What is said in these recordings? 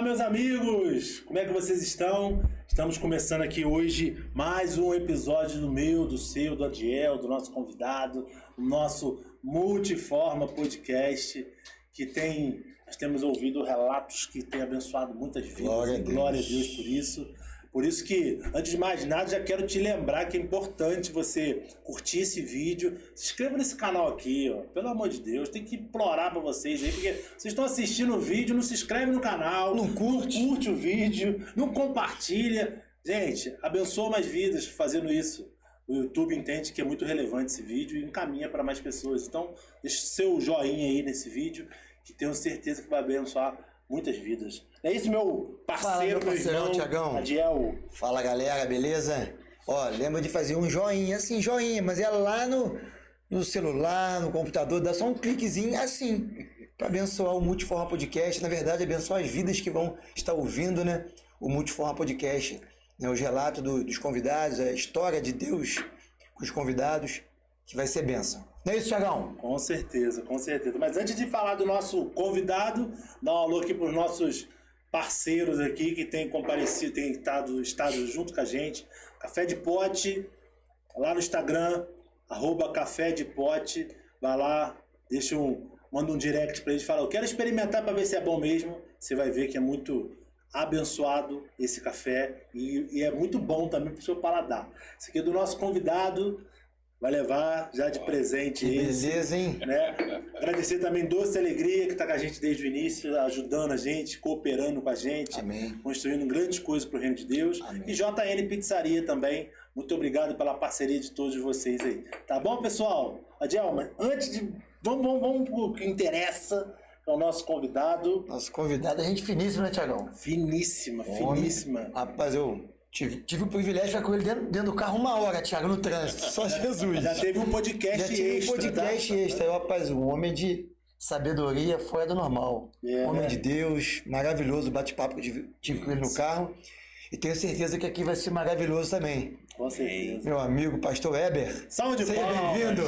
Olá, meus amigos! Como é que vocês estão? Estamos começando aqui hoje mais um episódio do meu, do seu, do Adiel, do nosso convidado, o nosso Multiforma Podcast, que nós temos ouvido relatos que têm abençoado muitas vidas. Glória a Deus por isso. Por isso que, antes de mais nada, já quero te lembrar que é importante você curtir esse vídeo. Se inscreva nesse canal aqui, ó. Pelo amor de Deus, tem que implorar pra vocês aí, porque vocês estão assistindo o vídeo, não se inscreve no canal, não curte o vídeo, não compartilha. Gente, abençoa mais vidas fazendo isso. O YouTube entende que é muito relevante esse vídeo e encaminha para mais pessoas. Então, deixe seu joinha aí nesse vídeo, que tenho certeza que vai abençoar muitas vidas. É isso, meu parceiro, meu irmão, Thiagão. Adiel. Fala, galera, beleza? Ó, lembra de fazer um joinha, assim, joinha, mas é lá no celular, no computador, dá só um cliquezinho assim, para abençoar o Multiforma Podcast. Na verdade, abençoar as vidas que vão estar ouvindo, né? O Multiforma Podcast, né? Os relatos dos convidados, a história de Deus com os convidados, que vai ser bênção. Não é isso, Thiagão? Com certeza, com certeza. Mas antes de falar do nosso convidado, dá um alô aqui para os nossos parceiros aqui que têm comparecido, têm estado junto com a gente. Café de Pote, lá no Instagram, @Café de Pote. Vai lá, manda um direct para eles, fala, eu quero experimentar para ver se é bom mesmo. Você vai ver que é muito abençoado esse café e é muito bom também para o seu paladar. Esse aqui é do nosso convidado. Vai levar já de presente esse. Beleza, hein? Né? Agradecer também Doce Alegria, que está com a gente desde o início, ajudando a gente, cooperando com a gente. Amém. Construindo grandes coisas para o reino de Deus. Amém. E JN Pizzaria também. Muito obrigado pela parceria de todos vocês aí. Tá bom, pessoal? Adiel, mas antes de... Vamos pro que interessa, que é o nosso convidado. Nosso convidado é gente finíssima, né, Thiagão? Finíssima. Rapaz, eu tive o privilégio de ficar com ele dentro do carro 1 hora, Thiago, no trânsito. Só Jesus. Já teve um podcast extra. Já tive um podcast extra. Eu, rapaz, um homem de sabedoria fora do normal. Homem de Deus, maravilhoso o bate-papo que eu tive com ele no carro. E tenho certeza que aqui vai ser maravilhoso também. Com certeza. Meu amigo, pastor Eber. Saúde, seja bem-vindo.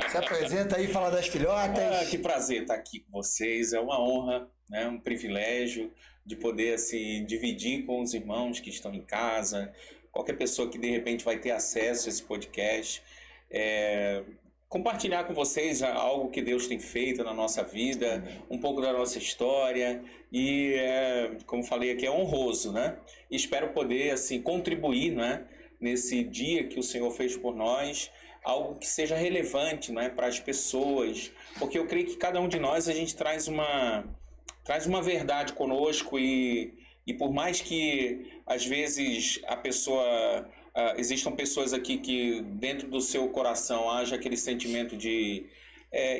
Se apresenta aí, fala das filhotas. Que prazer estar aqui com vocês. É uma honra, né? Um privilégio de poder assim, dividir com os irmãos que estão em casa, qualquer pessoa que de repente vai ter acesso a esse podcast, compartilhar com vocês algo que Deus tem feito na nossa vida, um pouco da nossa história e, como falei aqui, é honroso, né? E espero poder assim, contribuir, né? Nesse dia que o Senhor fez por nós, algo que seja relevante, né? Para as pessoas, porque eu creio que cada um de nós, a gente traz uma verdade conosco e por mais que às vezes existam pessoas aqui que dentro do seu coração haja aquele sentimento de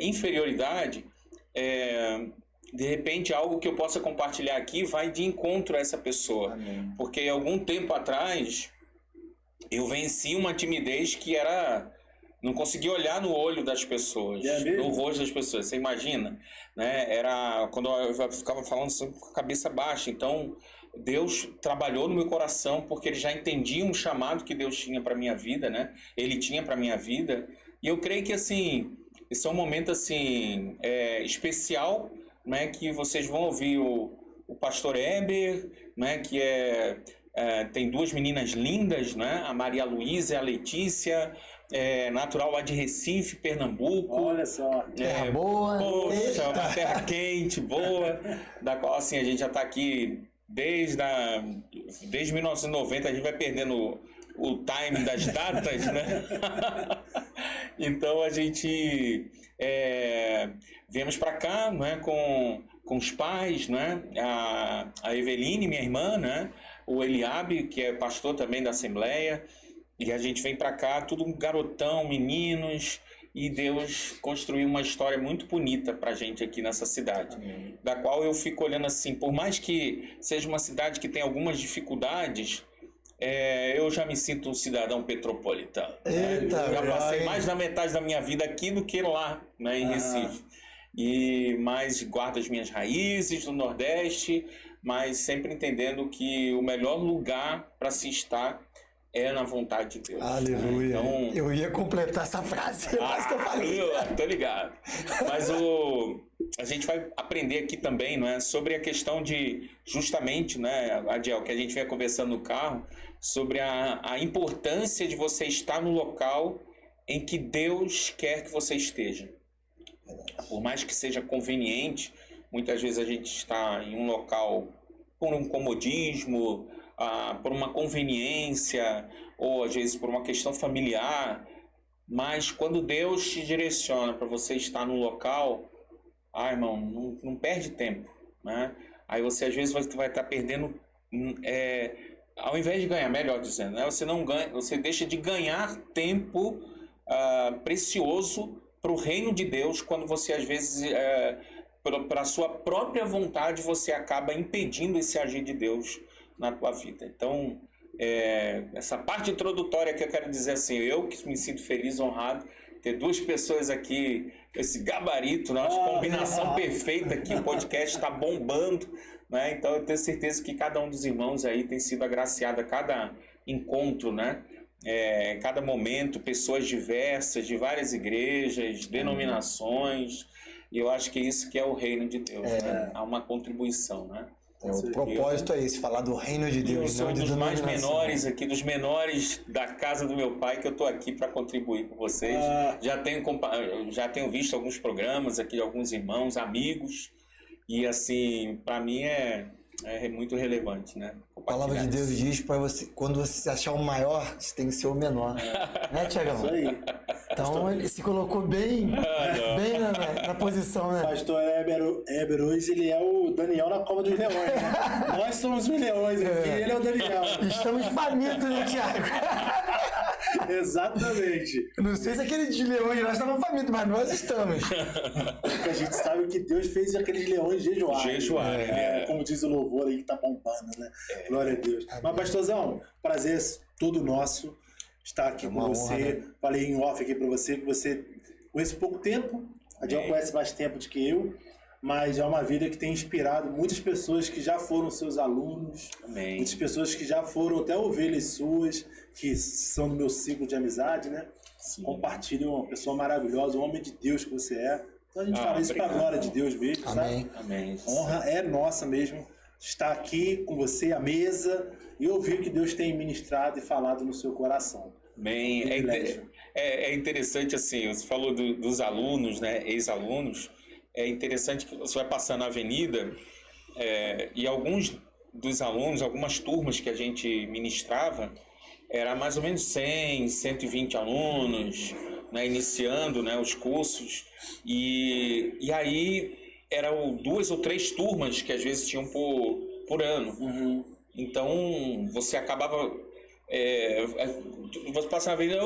inferioridade, de repente algo que eu possa compartilhar aqui vai de encontro a essa pessoa. Amém. Porque algum tempo atrás eu venci uma timidez que não conseguia olhar no olho das pessoas, no rosto das pessoas. Você imagina? Né? Era quando eu ficava falando sempre com a cabeça baixa. Então, Deus trabalhou no meu coração porque Ele já entendia um chamado que Deus tinha para minha vida, né? Ele tinha para minha vida. E eu creio que assim, esse é um momento assim especial, né? Que vocês vão ouvir o pastor Eber, né? Que tem duas meninas lindas, né? A Maria Luísa e a Letícia, natural lá de Recife, Pernambuco. Olha só. Terra boa. Poxa, uma terra quente, boa, da qual assim, a gente já está aqui desde 1990, a gente vai perdendo o time das datas, né? Então a gente viemos para cá, né, com os pais, né? A Eveline, minha irmã, né? O Eliabe, que é pastor também da Assembleia, e a gente vem para cá, tudo um garotão, meninos, e Deus construiu uma história muito bonita para a gente aqui nessa cidade. Amém. Da qual eu fico olhando assim, por mais que seja uma cidade que tem algumas dificuldades, eu já me sinto um cidadão petropolitano. Eita, já passei mais da metade da minha vida aqui do que lá, né, em Recife. Mas guardo as minhas raízes do Nordeste, mas sempre entendendo que o melhor lugar para se estar é na vontade de Deus. Aleluia. Então, eu ia completar essa frase, mas que eu falei. Tô ligado. Mas a gente vai aprender aqui também, não é, sobre a questão de, justamente, né, Adiel, que a gente vem conversando no carro, sobre a importância de você estar no local em que Deus quer que você esteja. Por mais que seja conveniente, muitas vezes a gente está em um local por um comodismo, por uma conveniência, ou às vezes por uma questão familiar, mas quando Deus te direciona para você estar no local, irmão, não perde tempo, né? Aí você às vezes vai estar perdendo, ao invés de ganhar, melhor dizendo, né? Você não ganha, você deixa de ganhar tempo precioso para o reino de Deus, quando você às vezes para a sua própria vontade você acaba impedindo esse agir de Deus na tua vida. Então, essa parte introdutória que eu quero dizer assim, eu que me sinto feliz, honrado, ter duas pessoas aqui, esse gabarito, né? Uma combinação perfeita aqui, o podcast está bombando, né? Então eu tenho certeza que cada um dos irmãos aí tem sido agraciado a cada encontro, né? Cada momento, pessoas diversas, de várias igrejas, denominações, e eu acho que isso que é o reino de Deus, né? Há uma contribuição, né? O propósito é esse, falar do reino de Deus. Eu sou um dos mais menores aqui, dos menores da casa do meu pai, que eu estou aqui para contribuir com vocês. Já tenho visto alguns programas aqui de alguns irmãos, amigos, e assim, para mim é muito relevante, né? A palavra de Deus diz para você, quando você se achar o maior, você tem que ser o menor. Né, Tiagão? Isso aí. Então ele se colocou bem na posição, né? Pastor Heber hoje ele é o Daniel na cova dos leões, né? Nós somos os leões aqui, ele é o Daniel. Estamos famintos, né, Tiago? Exatamente. Eu não sei se aqueles leões nós estavam famintos, mas nós estamos. Porque a gente sabe que Deus fez aqueles leões jejuarem. Como diz o louvor aí que tá bombando, né? Glória a Deus. Amém. Mas, pastorzão, prazer todo nosso estar aqui com você. Honra, né? Falei em off aqui pra você que você conhece pouco tempo, a Adiel conhece mais tempo do que eu, mas é uma vida que tem inspirado muitas pessoas que já foram seus alunos, Amém. Muitas pessoas que já foram até ovelhas suas, que são do meu ciclo de amizade, né? Sim. Compartilham uma pessoa maravilhosa, um homem de Deus que você é. Então a gente fala isso para a glória de Deus mesmo, Amém. sabe? Amém. A honra é nossa mesmo estar aqui com você à mesa e ouvir o que Deus tem ministrado e falado no seu coração. Amém. É interessante assim, você falou dos alunos, né? Ex-alunos. É interessante que você vai passando na avenida e alguns dos alunos, algumas turmas que a gente ministrava, era mais ou menos 100, 120 alunos, né, iniciando, né, os cursos, e aí eram 2 ou 3 turmas que às vezes tinham por ano. Uhum. Então você acabava você passava a vida,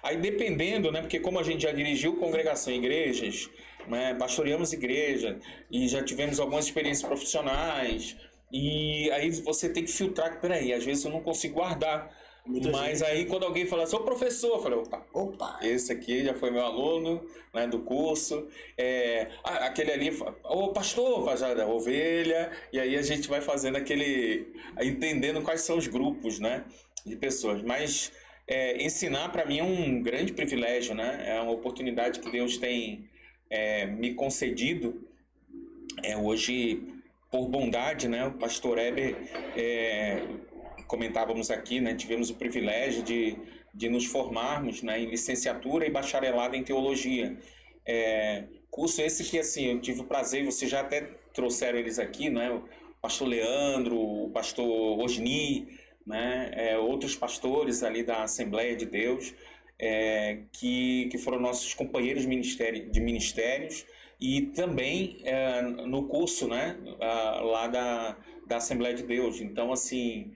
aí dependendo, né, porque como a gente já dirigiu congregação em igrejas, né, pastoreamos igreja e já tivemos algumas experiências profissionais, e aí você tem que filtrar, peraí, às vezes eu não consigo guardar. Mas aí quando alguém fala assim, ô professor, eu falei, opa, esse aqui já foi meu aluno, né, do curso, aquele ali, ô pastor, faz a ovelha, e aí a gente vai fazendo entendendo quais são os grupos, né, de pessoas. Mas ensinar para mim é um grande privilégio, né, é uma oportunidade que Deus tem me concedido. Hoje, por bondade, né, o pastor Heber, comentávamos aqui, né, tivemos o privilégio de nos formarmos, né, em licenciatura e bacharelado em teologia. Curso esse que, assim, eu tive o prazer, vocês já até trouxeram eles aqui, né, o pastor Leandro, o pastor Osni, né, outros pastores ali da Assembleia de Deus, que foram nossos companheiros de ministérios, e também no curso, né, lá da Assembleia de Deus. Então, assim,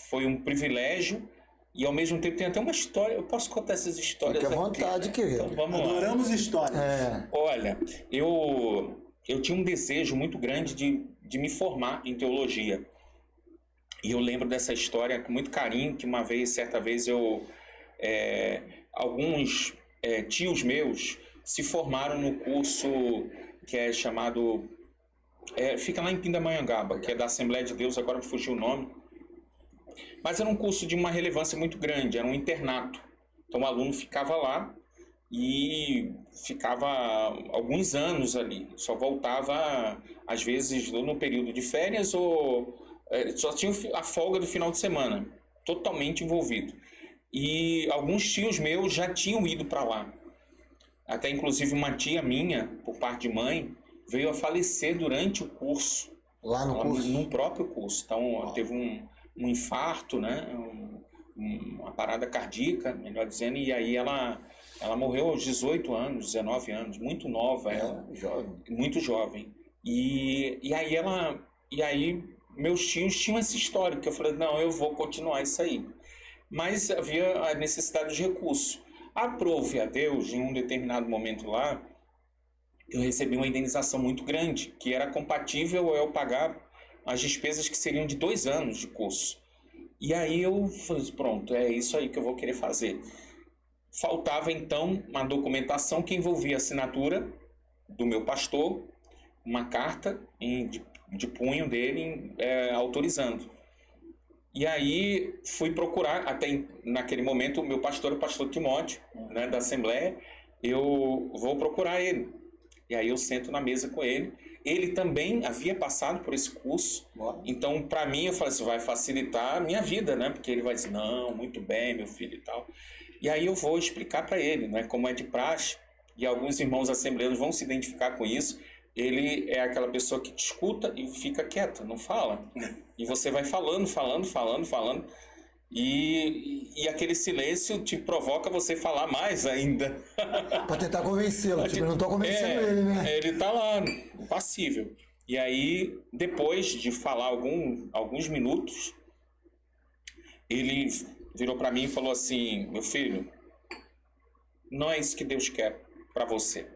foi um privilégio e ao mesmo tempo tem até uma história. Eu posso contar essas histórias aqui? Fique à vontade, querido. Então, vamos lá. Adoramos histórias. Olha, eu tinha um desejo muito grande de me formar em teologia. E eu lembro dessa história com muito carinho, que certa vez alguns tios meus se formaram no curso que é chamado... fica lá em Pindamonhangaba, que é da Assembleia de Deus, agora me fugiu o nome. Mas era um curso de uma relevância muito grande, era um internato. Então o aluno ficava lá e ficava alguns anos ali. Só voltava, às vezes, ou no período de férias ou só tinha a folga do final de semana. Totalmente envolvido. E alguns tios meus já tinham ido para lá. Até inclusive uma tia minha, por parte de mãe, veio a falecer durante o curso. Lá no curso? No próprio curso. Então, teve um infarto, né? Uma parada cardíaca, melhor dizendo, e aí ela morreu aos 18 anos, 19 anos, muito nova, jovem. Muito jovem. E aí meus tios tinham essa história, que eu falei, não, eu vou continuar isso aí. Mas havia a necessidade de recurso. Aprove a Deus, em um determinado momento lá, eu recebi uma indenização muito grande, que era compatível eu pagar as despesas que seriam de 2 anos de curso. E aí eu falei, pronto, é isso aí que eu vou querer fazer. Faltava então uma documentação que envolvia a assinatura do meu pastor, uma carta de punho dele autorizando. E aí fui procurar, até naquele momento, o meu pastor, o pastor Timóteo, né, da Assembleia, eu vou procurar ele. E aí eu sento na mesa com ele. Ele também havia passado por esse curso. Então, para mim, eu falei assim, vai facilitar a minha vida, né? Porque ele vai dizer, não, muito bem, meu filho e tal. E aí eu vou explicar para ele, né, como é de praxe, e alguns irmãos assembleanos vão se identificar com isso. Ele é aquela pessoa que te escuta e fica quieto, não fala. E você vai falando. E aquele silêncio te provoca você falar mais ainda. Pra tentar convencê-lo, tipo, eu não tô convencendo ele, né? Ele tá lá, passível. E aí, depois de falar alguns minutos, ele virou para mim e falou assim, meu filho, não é isso que Deus quer para você.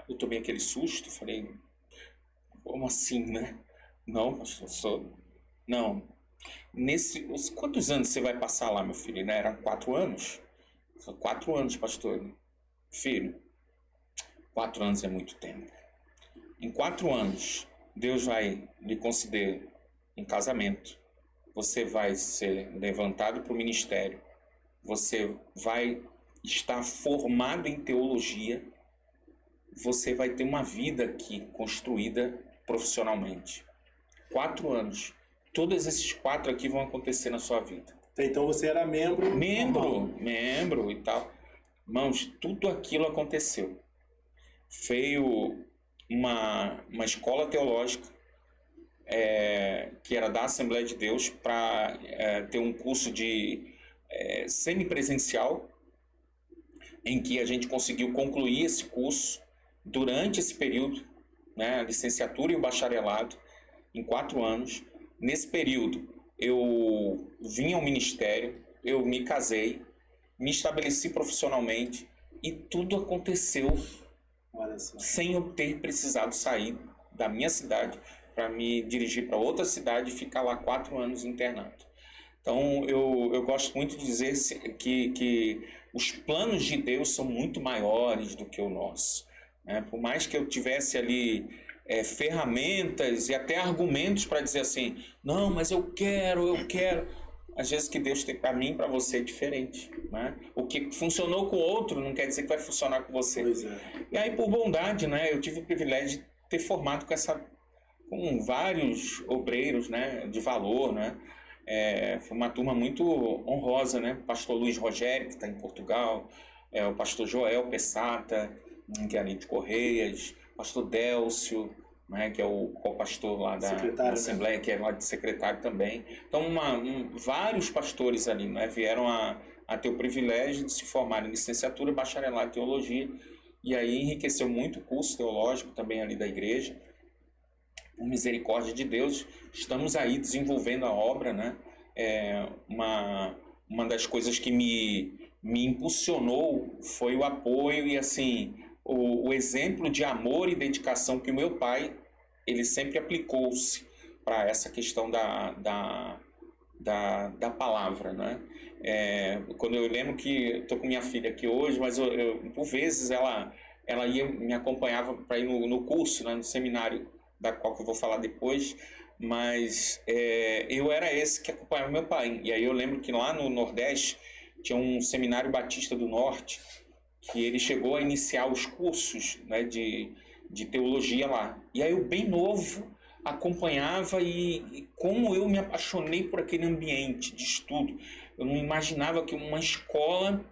Eu tomei aquele susto, falei, como assim, né? Não, pastor, não. Quantos anos você vai passar lá, meu filho? Né? Eram 4 anos? 4 anos, pastor. Filho, 4 anos é muito tempo. Em 4 anos, Deus vai lhe conceder um casamento. Você vai ser levantado para o ministério. Você vai estar formado em teologia. Você vai ter uma vida aqui construída profissionalmente. 4 anos. Todos esses 4 aqui vão acontecer na sua vida. Então você era membro? Membro e tal. Irmãos, tudo aquilo aconteceu. Veio uma escola teológica que era da Assembleia de Deus para ter um curso de semipresencial, em que a gente conseguiu concluir esse curso durante esse período, né, a licenciatura e o bacharelado, em 4 anos. Nesse período, eu vim ao ministério, eu me casei, me estabeleci profissionalmente e tudo aconteceu sem eu ter precisado sair da minha cidade para me dirigir para outra cidade e ficar lá 4 anos internado. Então, eu gosto muito de dizer que os planos de Deus são muito maiores do que o nosso. Né? Por mais que eu tivesse ali ferramentas e até argumentos para dizer assim, não, mas eu quero. Às vezes que Deus tem para mim e para você é diferente. Né? O que funcionou com o outro não quer dizer que vai funcionar com você. Pois é. E aí, por bondade, né, eu tive o privilégio de ter formado com vários obreiros, né, de valor, né? Foi uma turma muito honrosa, né? O pastor Luiz Rogério, que está em Portugal, o pastor Joel Pessata, que é ali de Correias, o pastor Délcio, né? Que é o pastor lá da Assembleia, né? Que é lá de secretário também. Então, vários pastores ali, né? Vieram a ter o privilégio de se formar em licenciatura, bacharelado em teologia, e aí enriqueceu muito o curso teológico também ali da igreja. Por misericórdia de Deus, estamos aí desenvolvendo a obra, né? Uma das coisas que me impulsionou foi o apoio e, assim, o exemplo de amor e dedicação que o meu pai, ele sempre aplicou-se para essa questão da palavra, né? Quando eu lembro que estou com minha filha aqui hoje, mas por vezes ela me acompanhava para ir no curso, né, no seminário, da qual que eu vou falar depois, mas eu era esse que acompanhava meu pai. E aí eu lembro que lá no Nordeste tinha um seminário batista do Norte, que ele chegou a iniciar os cursos, né, de teologia lá. E aí eu, bem novo, acompanhava e como eu me apaixonei por aquele ambiente de estudo. Eu não imaginava que uma escola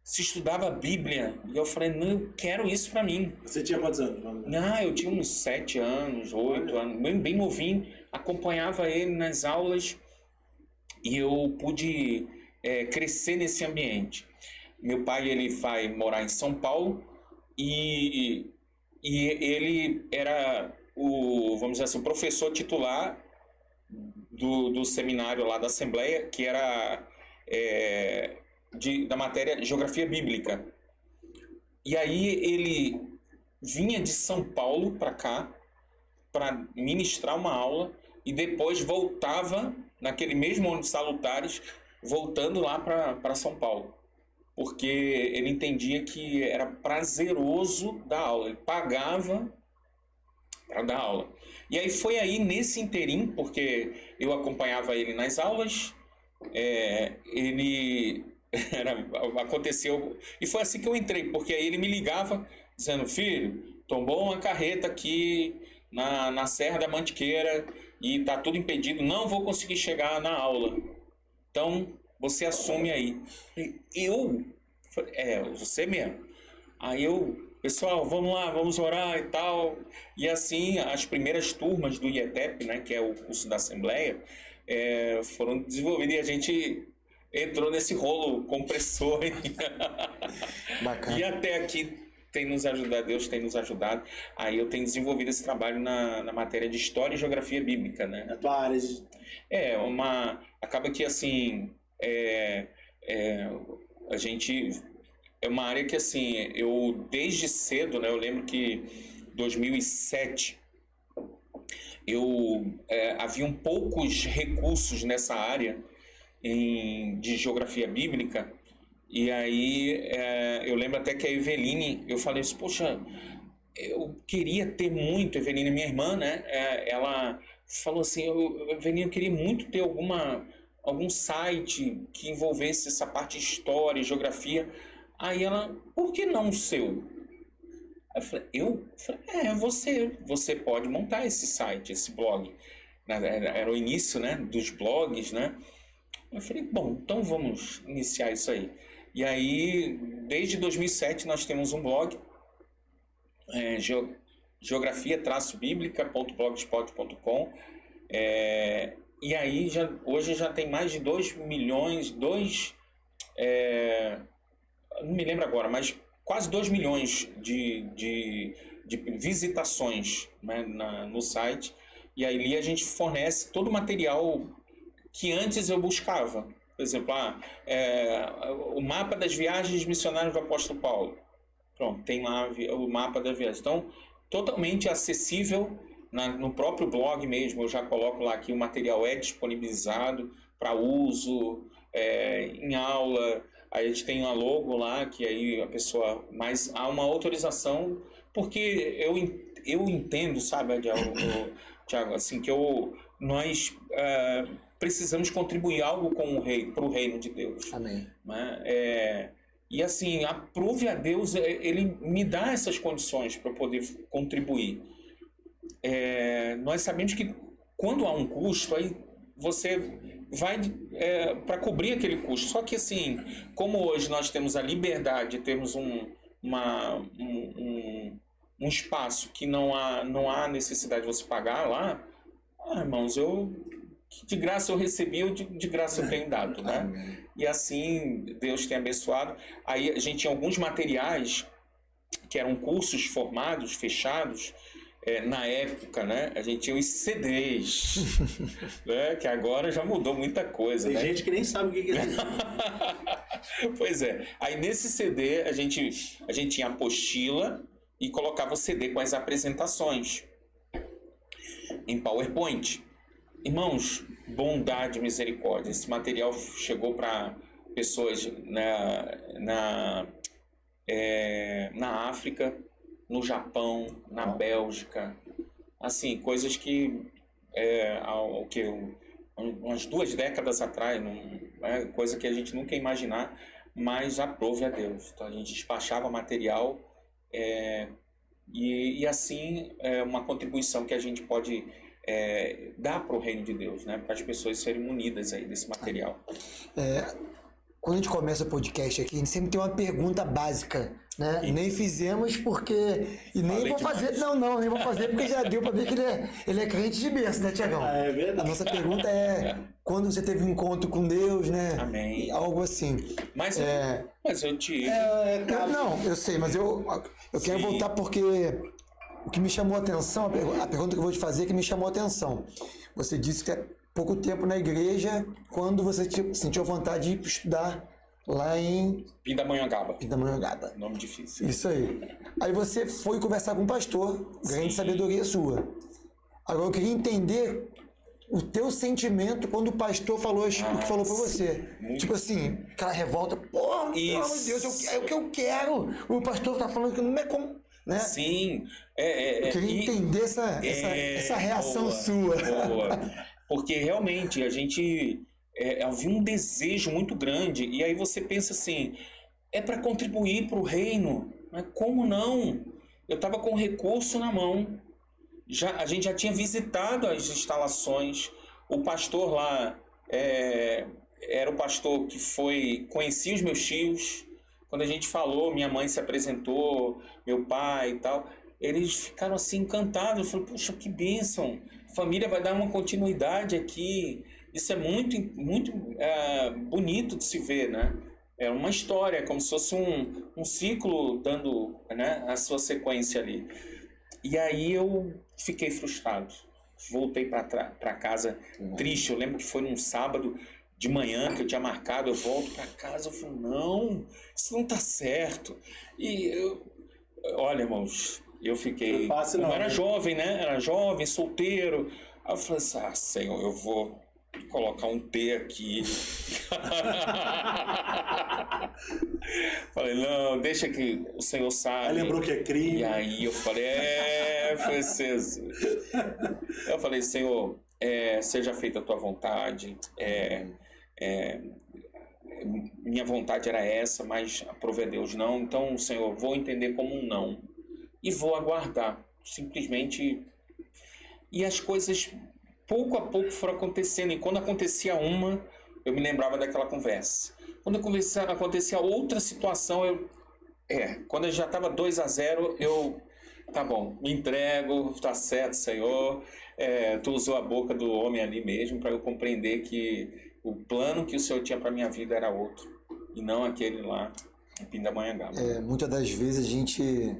se estudava a Bíblia. E eu falei, não, eu quero isso para mim. Você tinha quantos anos? Não, eu tinha uns 7 anos, 8 anos, bem novinho. Acompanhava ele nas aulas e eu pude crescer nesse ambiente. Meu pai, ele vai morar em São Paulo e ele era vamos dizer assim, o professor titular do seminário lá da Assembleia, que era da matéria Geografia Bíblica. E aí ele vinha de São Paulo para cá para ministrar uma aula e depois voltava naquele mesmo ônibus Salutares, voltando lá para São Paulo, porque ele entendia que era prazeroso dar aula, ele pagava para dar aula. E aí foi aí nesse interim, porque eu acompanhava ele nas aulas, aconteceu, e foi assim que eu entrei, porque aí ele me ligava dizendo, filho, tombou uma carreta aqui na Serra da Mantiqueira e tá tudo impedido, não vou conseguir chegar na aula, então você assume aí. Você mesmo. Aí pessoal, vamos lá, vamos orar e tal. E assim, as primeiras turmas do IETEP, né, que é o curso da Assembleia, foram desenvolvidas e a gente entrou nesse rolo compressor. Bacana. E até aqui tem nos ajudado, Deus tem nos ajudado. Aí eu tenho desenvolvido esse trabalho na matéria de História e Geografia Bíblica, né? Na tua área de... Acaba que assim, a gente... É uma área que, assim, eu desde cedo, né, eu lembro que em 2007 haviam poucos recursos nessa área de geografia bíblica, e aí eu lembro até que a Eveline, eu falei assim, poxa, eu queria ter muito, Eveline, minha irmã, né, ela falou assim, Eveline, eu queria muito ter algum site que envolvesse essa parte de história e geografia. Aí ela, por que não o seu? Aí eu falei, você pode montar esse site, esse blog. Era o início, né, dos blogs, né? Eu falei, bom, então vamos iniciar isso aí. E aí, desde 2007, nós temos um blog, geografia-biblica.blogspot.com, e aí, hoje já tem mais de 2 milhões, não me lembro agora, mas quase 2 milhões de visitações, né, no site. E aí a gente fornece todo o material que antes eu buscava. Por exemplo, o mapa das viagens missionárias do apóstolo Paulo. Pronto, tem lá o mapa das viagens. Então, totalmente acessível no próprio blog mesmo. Eu já coloco lá que o material é disponibilizado para uso em aula. Aí a gente tem uma logo lá, que aí a pessoa... Mas há uma autorização, porque eu entendo, sabe, Tiago, assim, que nós precisamos contribuir algo para o reino de Deus. Amém. Né? E assim, aprove a Deus, Ele me dá essas condições para poder contribuir. Nós sabemos que quando há um custo, aí você vai para cobrir aquele custo. Só que assim, como hoje nós temos a liberdade, temos um espaço que não há necessidade de você pagar lá, irmãos, de graça eu recebi, de graça eu tenho dado, né? Amém. E assim Deus tem abençoado. Aí a gente tinha alguns materiais que eram cursos formados, fechados. Na época, né, a gente tinha os CDs, né, que agora já mudou muita coisa. Tem né? gente que nem sabe o que é isso. Pois é. Aí nesse CD a gente tinha a apostila e colocava o CD com as apresentações em PowerPoint. Irmãos, bondade e misericórdia. Esse material chegou para pessoas na África, no Japão, na Bélgica, assim, coisas que umas 2 décadas atrás, coisa que a gente nunca ia imaginar, mas aprove a Deus. Então a gente despachava material e assim uma contribuição que a gente pode dar para o reino de Deus, né? Para as pessoas serem munidas aí desse material. Quando a gente começa o podcast aqui, a gente sempre tem uma pergunta básica, né? Nem fizemos porque... E nem Falei vou fazer... Não, nem vou fazer porque já deu pra ver que ele é crente de berço, né, Tiagão? É verdade. A nossa pergunta é quando você teve um encontro com Deus, né? Amém. Algo assim. Mas eu te... Não, eu sei, mas eu quero voltar porque o que me chamou a atenção, a pergunta que eu vou te fazer que me chamou a atenção. Você disse que pouco tempo na igreja, quando você sentiu vontade de estudar lá em Pindamonhangaba. Pindamonhangaba. Nome difícil. Isso aí. Aí você foi conversar com um pastor, grande sabedoria sua. Agora eu queria entender o teu sentimento quando o pastor falou o que falou pra você. Tipo assim, aquela revolta, pelo amor de Deus, é o que eu quero. O pastor tá falando que não é como... Né? Sim. Eu queria entender essa reação boa, sua. Boa. Porque realmente a gente havia um desejo muito grande, e aí você pensa assim, é para contribuir para o reino, mas como não? Eu estava com recurso na mão, a gente já tinha visitado as instalações, o pastor lá era o pastor que conhecia os meus tios, quando a gente falou, minha mãe se apresentou, meu pai e tal, eles ficaram assim encantados, eu falei, puxa, que bênção, a família vai dar uma continuidade aqui, isso é muito, muito bonito de se ver, né? É uma história, como se fosse um ciclo dando, né, a sua sequência ali. E aí eu fiquei frustrado, voltei para casa triste, eu lembro que foi num sábado de manhã que eu tinha marcado, eu volto para casa, eu falei, não, isso não tá certo. E olha, irmãos, eu fiquei... Não é fácil, não, era né? jovem, né? Era jovem, solteiro. Aí eu falei assim, Senhor, eu vou colocar um T aqui. Falei, não, deixa que o Senhor sabe. Aí lembrou que é crime. E aí eu falei, foi Jesus. Eu falei, Senhor, seja feita a tua vontade. Minha vontade era essa, mas aprove a Deus não. Então, Senhor, vou entender como um não. E vou aguardar. Simplesmente. E as coisas, pouco a pouco, foram acontecendo. E quando acontecia uma, eu me lembrava daquela conversa. Quando acontecia outra situação, quando eu já estava 2-0, tá bom, me entrego, tá certo, Senhor. Tu usou a boca do homem ali mesmo para eu compreender que o plano que o Senhor tinha para minha vida era outro, e não aquele lá em Pindamonhangaba. Muitas das vezes a gente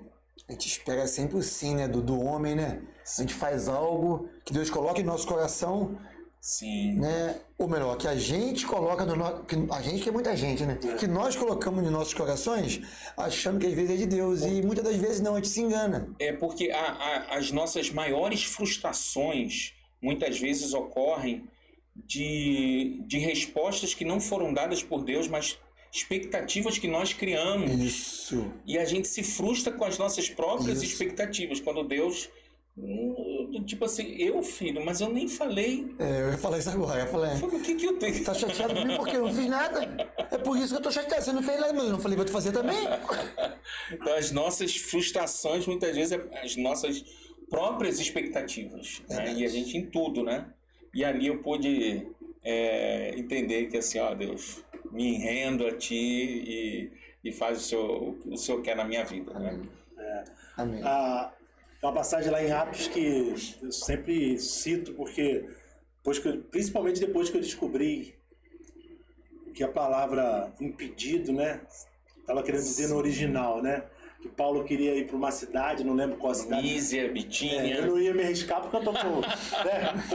espera sempre o sim, né, do homem, né? A gente faz algo que Deus coloca em nosso coração, Sim. né? Ou melhor, que a gente coloca a gente, que é muita gente, né? Que nós colocamos nos nossos corações, achando que às vezes é de Deus, e muitas das vezes não, a gente se engana. Porque as nossas maiores frustrações muitas vezes ocorrem de respostas que não foram dadas por Deus, mas expectativas que nós criamos. Isso. E a gente se frustra com as nossas próprias expectativas, quando Deus... Tipo assim, filho, mas eu nem falei. Eu ia falar isso agora. Eu falei, o que eu tenho? Tá chateado comigo porque eu não fiz nada? É por isso que eu tô chateado. Você não fez nada, mas eu não falei, vou te fazer também? Então, as nossas frustrações, muitas vezes, as nossas próprias expectativas. Né? E a gente em tudo, né? E ali eu pude entender que assim, Deus, me rendo a Ti e faz o Senhor quer na minha vida. Né? Amém. É uma passagem lá em Atos que eu sempre cito, porque principalmente depois que eu descobri que a palavra impedido, né, estava querendo dizer no original, né, que Paulo queria ir para uma cidade, não lembro qual cidade. Mísia, Bitínia. Eu não ia me arriscar porque eu tô com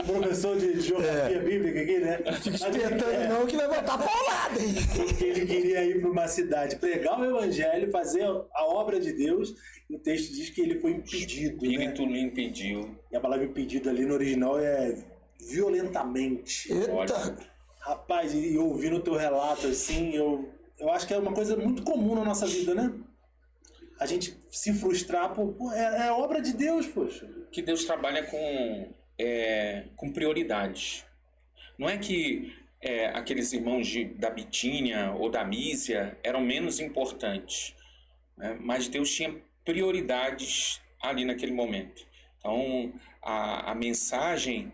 o professor de geografia bíblica aqui, né? Fica espetando não que vai voltar paulada, hein? Porque ele queria ir para uma cidade, pregar o evangelho, fazer a obra de Deus, e o texto diz que ele foi impedido. O Espírito né? lhe impediu. E a palavra impedido ali no original é violentamente. Eita! Rapaz, e ouvindo o teu relato assim, eu acho que é uma coisa muito comum na nossa vida, né? A gente se frustrar por... É obra de Deus, poxa. Que Deus trabalha com com prioridades. Não é que aqueles irmãos da Bitínia ou da Mísia eram menos importantes, né? Mas Deus tinha prioridades ali naquele momento. Então, a mensagem,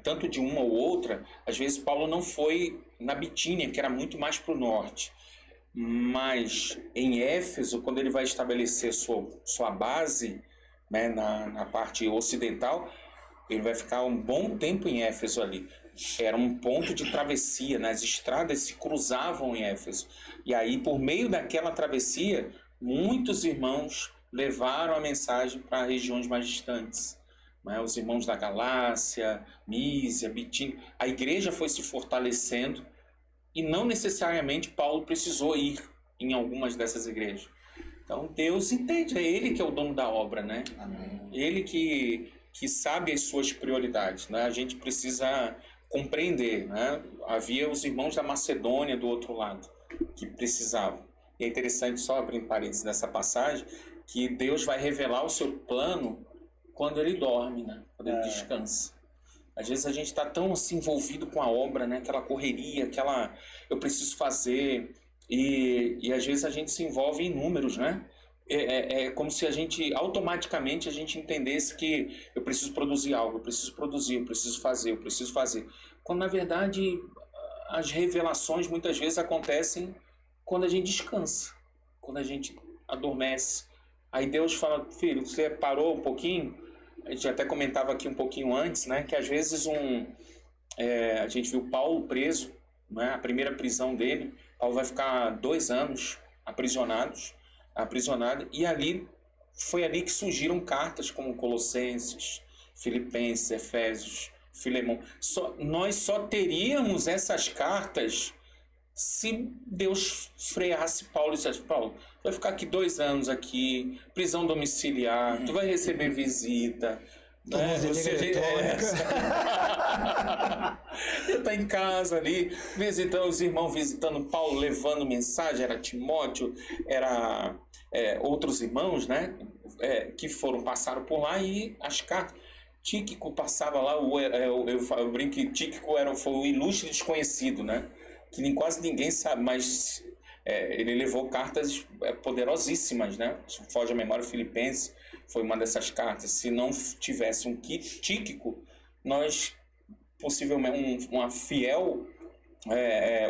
tanto de uma ou outra, às vezes Paulo não foi na Bitínia, que era muito mais para o norte, mas em Éfeso, quando ele vai estabelecer sua base, né, na parte ocidental, ele vai ficar um bom tempo em Éfeso ali. Era um ponto de travessia, né? As estradas se cruzavam em Éfeso. E aí, por meio daquela travessia, muitos irmãos levaram a mensagem para regiões mais distantes, né? Os irmãos da Galácia, Mísia, Bitínia. A igreja foi se fortalecendo e não necessariamente Paulo precisou ir em algumas dessas igrejas. Então Deus entende, é Ele que é o dono da obra, né? Amém. Ele que sabe as suas prioridades, né? A gente precisa compreender, né? Havia os irmãos da Macedônia do outro lado que precisavam. E é interessante, só abrindo parênteses nessa passagem, que Deus vai revelar o seu plano quando ele dorme, né? Quando ele descansa. Às vezes a gente está tão assim, envolvido com a obra, né? Aquela correria, eu preciso fazer, e às vezes a gente se envolve em números, né? É como se automaticamente a gente entendesse que eu preciso produzir algo, eu preciso produzir, eu preciso fazer. Quando na verdade as revelações muitas vezes acontecem quando a gente descansa, quando a gente adormece. Aí Deus fala, filho, você parou um pouquinho? A gente até comentava aqui um pouquinho antes, né, que às vezes a gente viu Paulo preso, né, a primeira prisão dele. Paulo vai ficar 2 anos aprisionado, e foi ali que surgiram cartas como Colossenses, Filipenses, Efésios, Filemão. Nós só teríamos essas cartas se Deus freasse Paulo e dissesse, Paulo, vai ficar aqui 2 anos aqui, prisão domiciliar, tu vai receber visita, né? Eu tá em casa ali, visitando os irmãos, visitando Paulo, levando mensagem, era Timóteo, era outros irmãos, né? Que passaram por lá, e as cartas. Tíquico passava lá, eu brinco que Tíquico foi o ilustre desconhecido, né? Que quase ninguém sabe, mas ele levou cartas poderosíssimas, né? Se foge a memória, Filipenses foi uma dessas cartas. Se não tivesse um Tíquico, nós, possivelmente, um fiel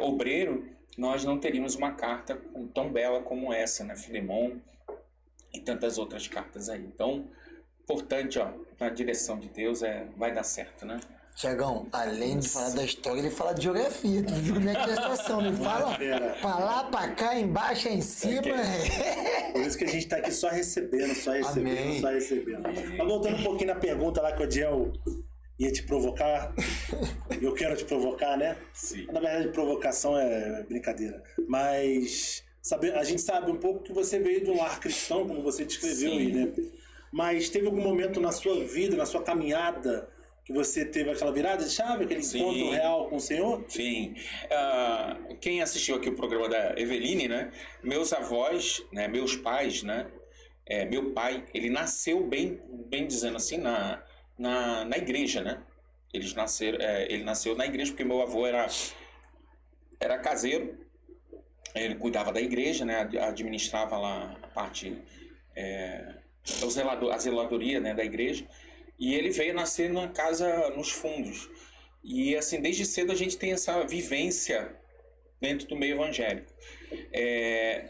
obreiro, nós não teríamos uma carta tão bela como essa, né? Filemão e tantas outras cartas aí. Então, importante, na direção de Deus, vai dar certo, né? Tiagão, além de falar da história, ele fala de geografia. Tu viu como é que é a situação? Ele fala pra lá, pra cá, embaixo, em cima. Por isso que a gente tá aqui só recebendo. Amém. Só recebendo. Mas voltando um pouquinho na pergunta lá que o Adiel ia te provocar, eu quero te provocar, né? Sim. Na verdade, provocação é brincadeira. Mas a gente sabe um pouco que você veio do lar cristão, como você descreveu aí, né? Mas teve algum momento na sua vida, na sua caminhada, que você teve aquela virada de chave, aquele encontro real com o Senhor? Sim. Quem assistiu aqui o programa da Eveline, né? Meus avós, né? Meus pais, né? Meu pai, ele nasceu, bem dizendo assim, na igreja, né? Ele nasceu na igreja porque meu avô era caseiro. Ele cuidava da igreja, né? Administrava lá a parte, a zeladoria, né? Da igreja. E ele veio nascer numa casa nos fundos. E assim, desde cedo a gente tem essa vivência dentro do meio evangélico.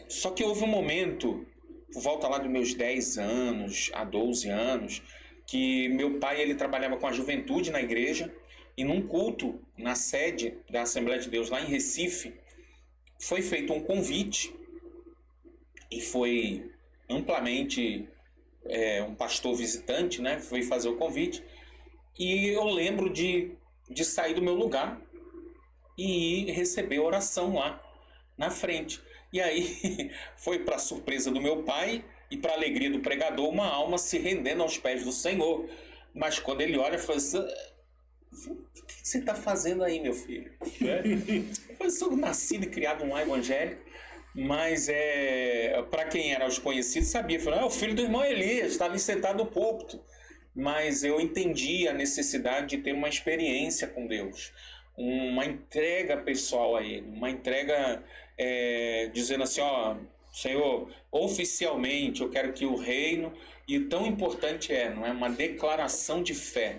Só que houve um momento, por volta lá dos meus 10 anos a 12 anos, que meu pai ele trabalhava com a juventude na igreja, e num culto na sede da Assembleia de Deus lá em Recife, foi feito um convite, e foi amplamente... um pastor visitante, né, foi fazer o convite, e eu lembro de sair do meu lugar e ir receber oração lá na frente. E aí foi para surpresa do meu pai e para alegria do pregador, uma alma se rendendo aos pés do Senhor. Mas quando ele olha, fala assim, o que você está fazendo aí, meu filho? Eu sou nascido e criado num lar evangélico. Mas para quem era os conhecidos, sabia. Falou, o filho do irmão Elias, está ali sentado no púlpito. mas eu entendi a necessidade de ter uma experiência com Deus, uma entrega pessoal a Ele, uma entrega dizendo assim, ó, Senhor, oficialmente eu quero que o reino, e tão importante não é uma declaração de fé.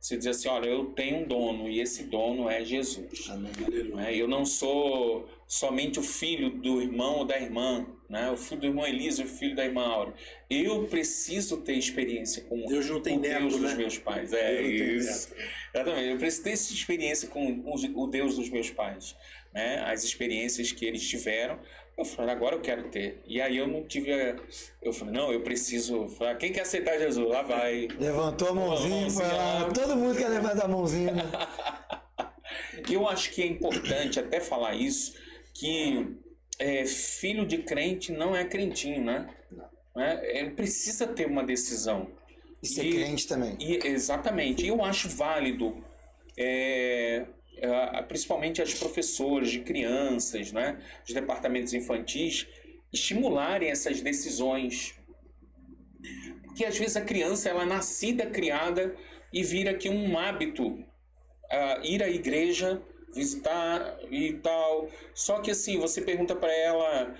Você diz assim, olha, eu tenho um dono e esse dono é Jesus. Amém. Eu não sou somente o filho do irmão ou da irmã, né? O filho do irmão Elisa e o filho da irmã Aura. Eu preciso ter experiência com Deus não tem o neto, Deus né? dos meus pais. Deus não tem Isso. neto. Exatamente. Eu preciso ter essa experiência com o Deus dos meus pais, né? As experiências que eles tiveram. Eu falei, agora eu quero ter. E aí eu não tive... Eu falei, não, eu preciso... Quem quer aceitar Jesus? Lá vai. Levantou a mãozinha, foi lá. Todo mundo quer levantar a mãozinha, né? Eu acho que é importante até falar isso, que filho de crente não é crentinho, né? Ele precisa ter uma decisão. E ser crente também. Exatamente. E eu acho válido... principalmente as professoras de crianças, né, os departamentos infantis, estimularem essas decisões. Porque às vezes a criança ela é nascida, criada e vira aqui um hábito, ir à igreja, visitar e tal. Só que assim, você pergunta para ela,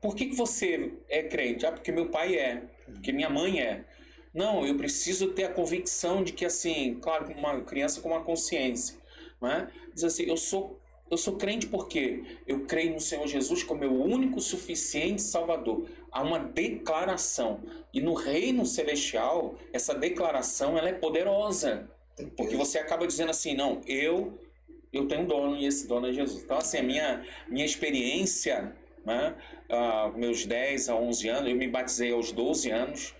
por que você é crente? Porque meu pai porque minha mãe é. Não, eu preciso ter a convicção de que, assim, claro, uma criança com uma consciência, né? Diz assim, eu sou crente porque eu creio no Senhor Jesus como meu único suficiente Salvador. Há uma declaração. E no reino celestial, essa declaração ela é poderosa. Porque você acaba dizendo assim, não, eu tenho um dono e esse dono é Jesus. Então, assim, a minha experiência, né, meus 10 a 11 anos, eu me batizei aos 12 anos,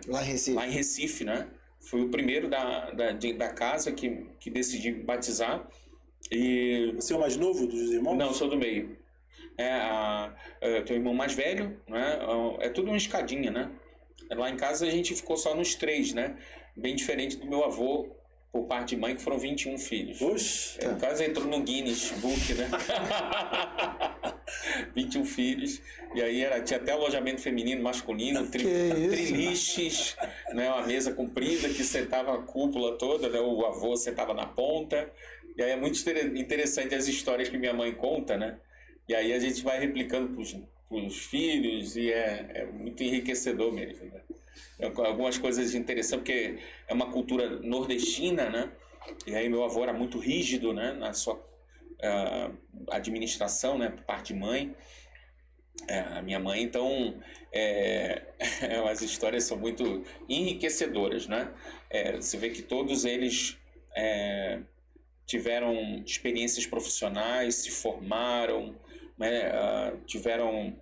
Lá em Recife, né? Fui o primeiro da casa que decidi batizar. E... Você é o mais novo dos irmãos? Não, sou do meio. Tenho um irmão mais velho, né? É tudo uma escadinha, né? Lá em casa a gente ficou só nos 3, né? Bem diferente do meu avô, por parte de mãe, que foram 21 filhos. Oxe! No caso, entrou no Guinness Book, né? 21 filhos. E aí tinha até alojamento feminino, masculino, triliches, né? Uma mesa comprida que sentava a cúpula toda, né? O avô sentava na ponta. E aí é muito interessante as histórias que minha mãe conta, né? E aí a gente vai replicando pros filhos e é muito enriquecedor mesmo, né? Algumas coisas interessantes, porque é uma cultura nordestina, né? E aí meu avô era muito rígido, né? Na sua administração, né? Por parte de mãe. A minha mãe, então, as histórias são muito enriquecedoras, né? Você vê que todos eles tiveram experiências profissionais, se formaram, né? Tiveram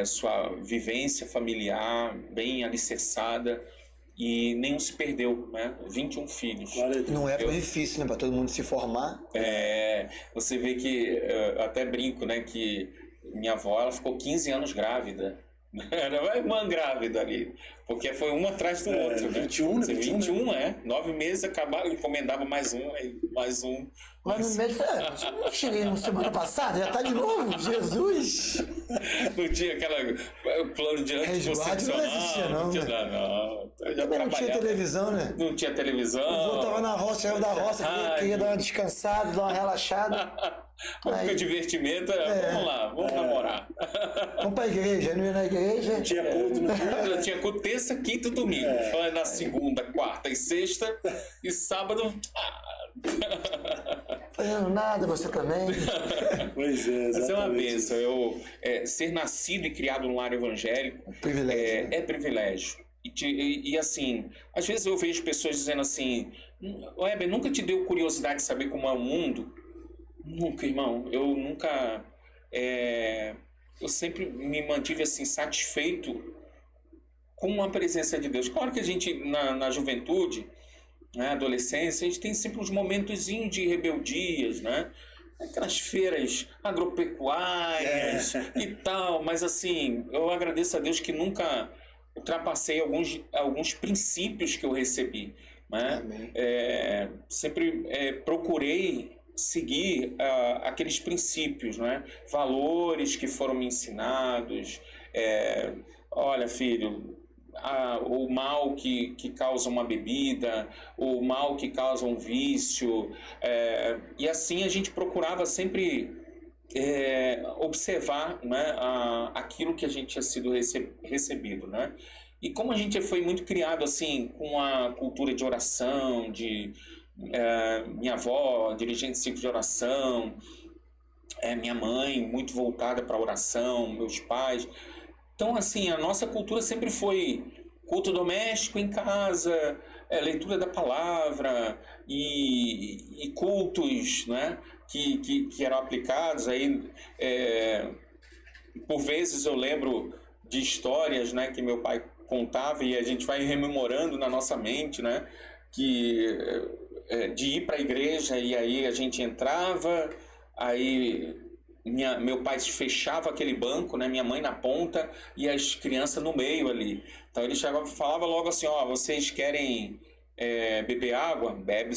sua vivência familiar bem alicerçada e nenhum se perdeu, né? 21 filhos. Não é difícil, né? Para todo mundo se formar. Você vê que, eu até brinco, né? Que minha avó, ela ficou 15 anos grávida. Era uma irmã grávida ali, porque foi um atrás do outro, né? 21, né? 21, 9 meses, acabava, encomendava mais um, mais um. Mas no médico, eu cheguei na semana passada, já tá de novo, Jesus! Não tinha plano de anticoncepcional. Não existia, não, tinha, né? não. Eu já Não tinha televisão, né? Não tinha televisão. O vô tava na roça, saiu da roça, queria dar uma descansada, dar uma relaxada. O divertimento vamos lá, vamos namorar. Vamos pra igreja, não ia na igreja. Não tinha culto, não tinha. Eu tinha culto terça, quinta e domingo. Foi na segunda, quarta e sexta. E sábado. Fazendo nada, você também. Pois é, Isso é uma exatamente. bênção. Ser nascido e criado num lar evangélico Privilégio. é privilégio. E assim, às vezes eu vejo pessoas dizendo assim: Weber, nunca te deu curiosidade de saber como é o mundo? Nunca, irmão. Eu nunca. Eu sempre me mantive assim, satisfeito com a presença de Deus. Claro que a gente, na juventude, na adolescência, a gente tem sempre uns momentozinhos de rebeldias, né? Aquelas feiras agropecuárias e tal, mas assim, eu agradeço a Deus que nunca ultrapassei alguns princípios que eu recebi, né? Sempre procurei seguir aqueles princípios, né? Valores que foram me ensinados. Olha, filho, o mal que causa uma bebida, o mal que causa um vício, e assim a gente procurava sempre observar, né, aquilo que a gente tinha sido recebido, né? E como a gente foi muito criado assim com a cultura de oração, minha avó dirigente de ciclo de oração, minha mãe muito voltada para a oração, meus pais. Então, assim, a nossa cultura sempre foi culto doméstico em casa, leitura da palavra e cultos, né, que eram aplicados. Aí, por vezes eu lembro de histórias, né, que meu pai contava e a gente vai rememorando na nossa mente, né, de ir para a igreja e aí a gente entrava, aí meu pai fechava aquele banco, né, minha mãe na ponta e as crianças no meio ali. Então ele chegava, falava logo assim, vocês querem beber água? Bebe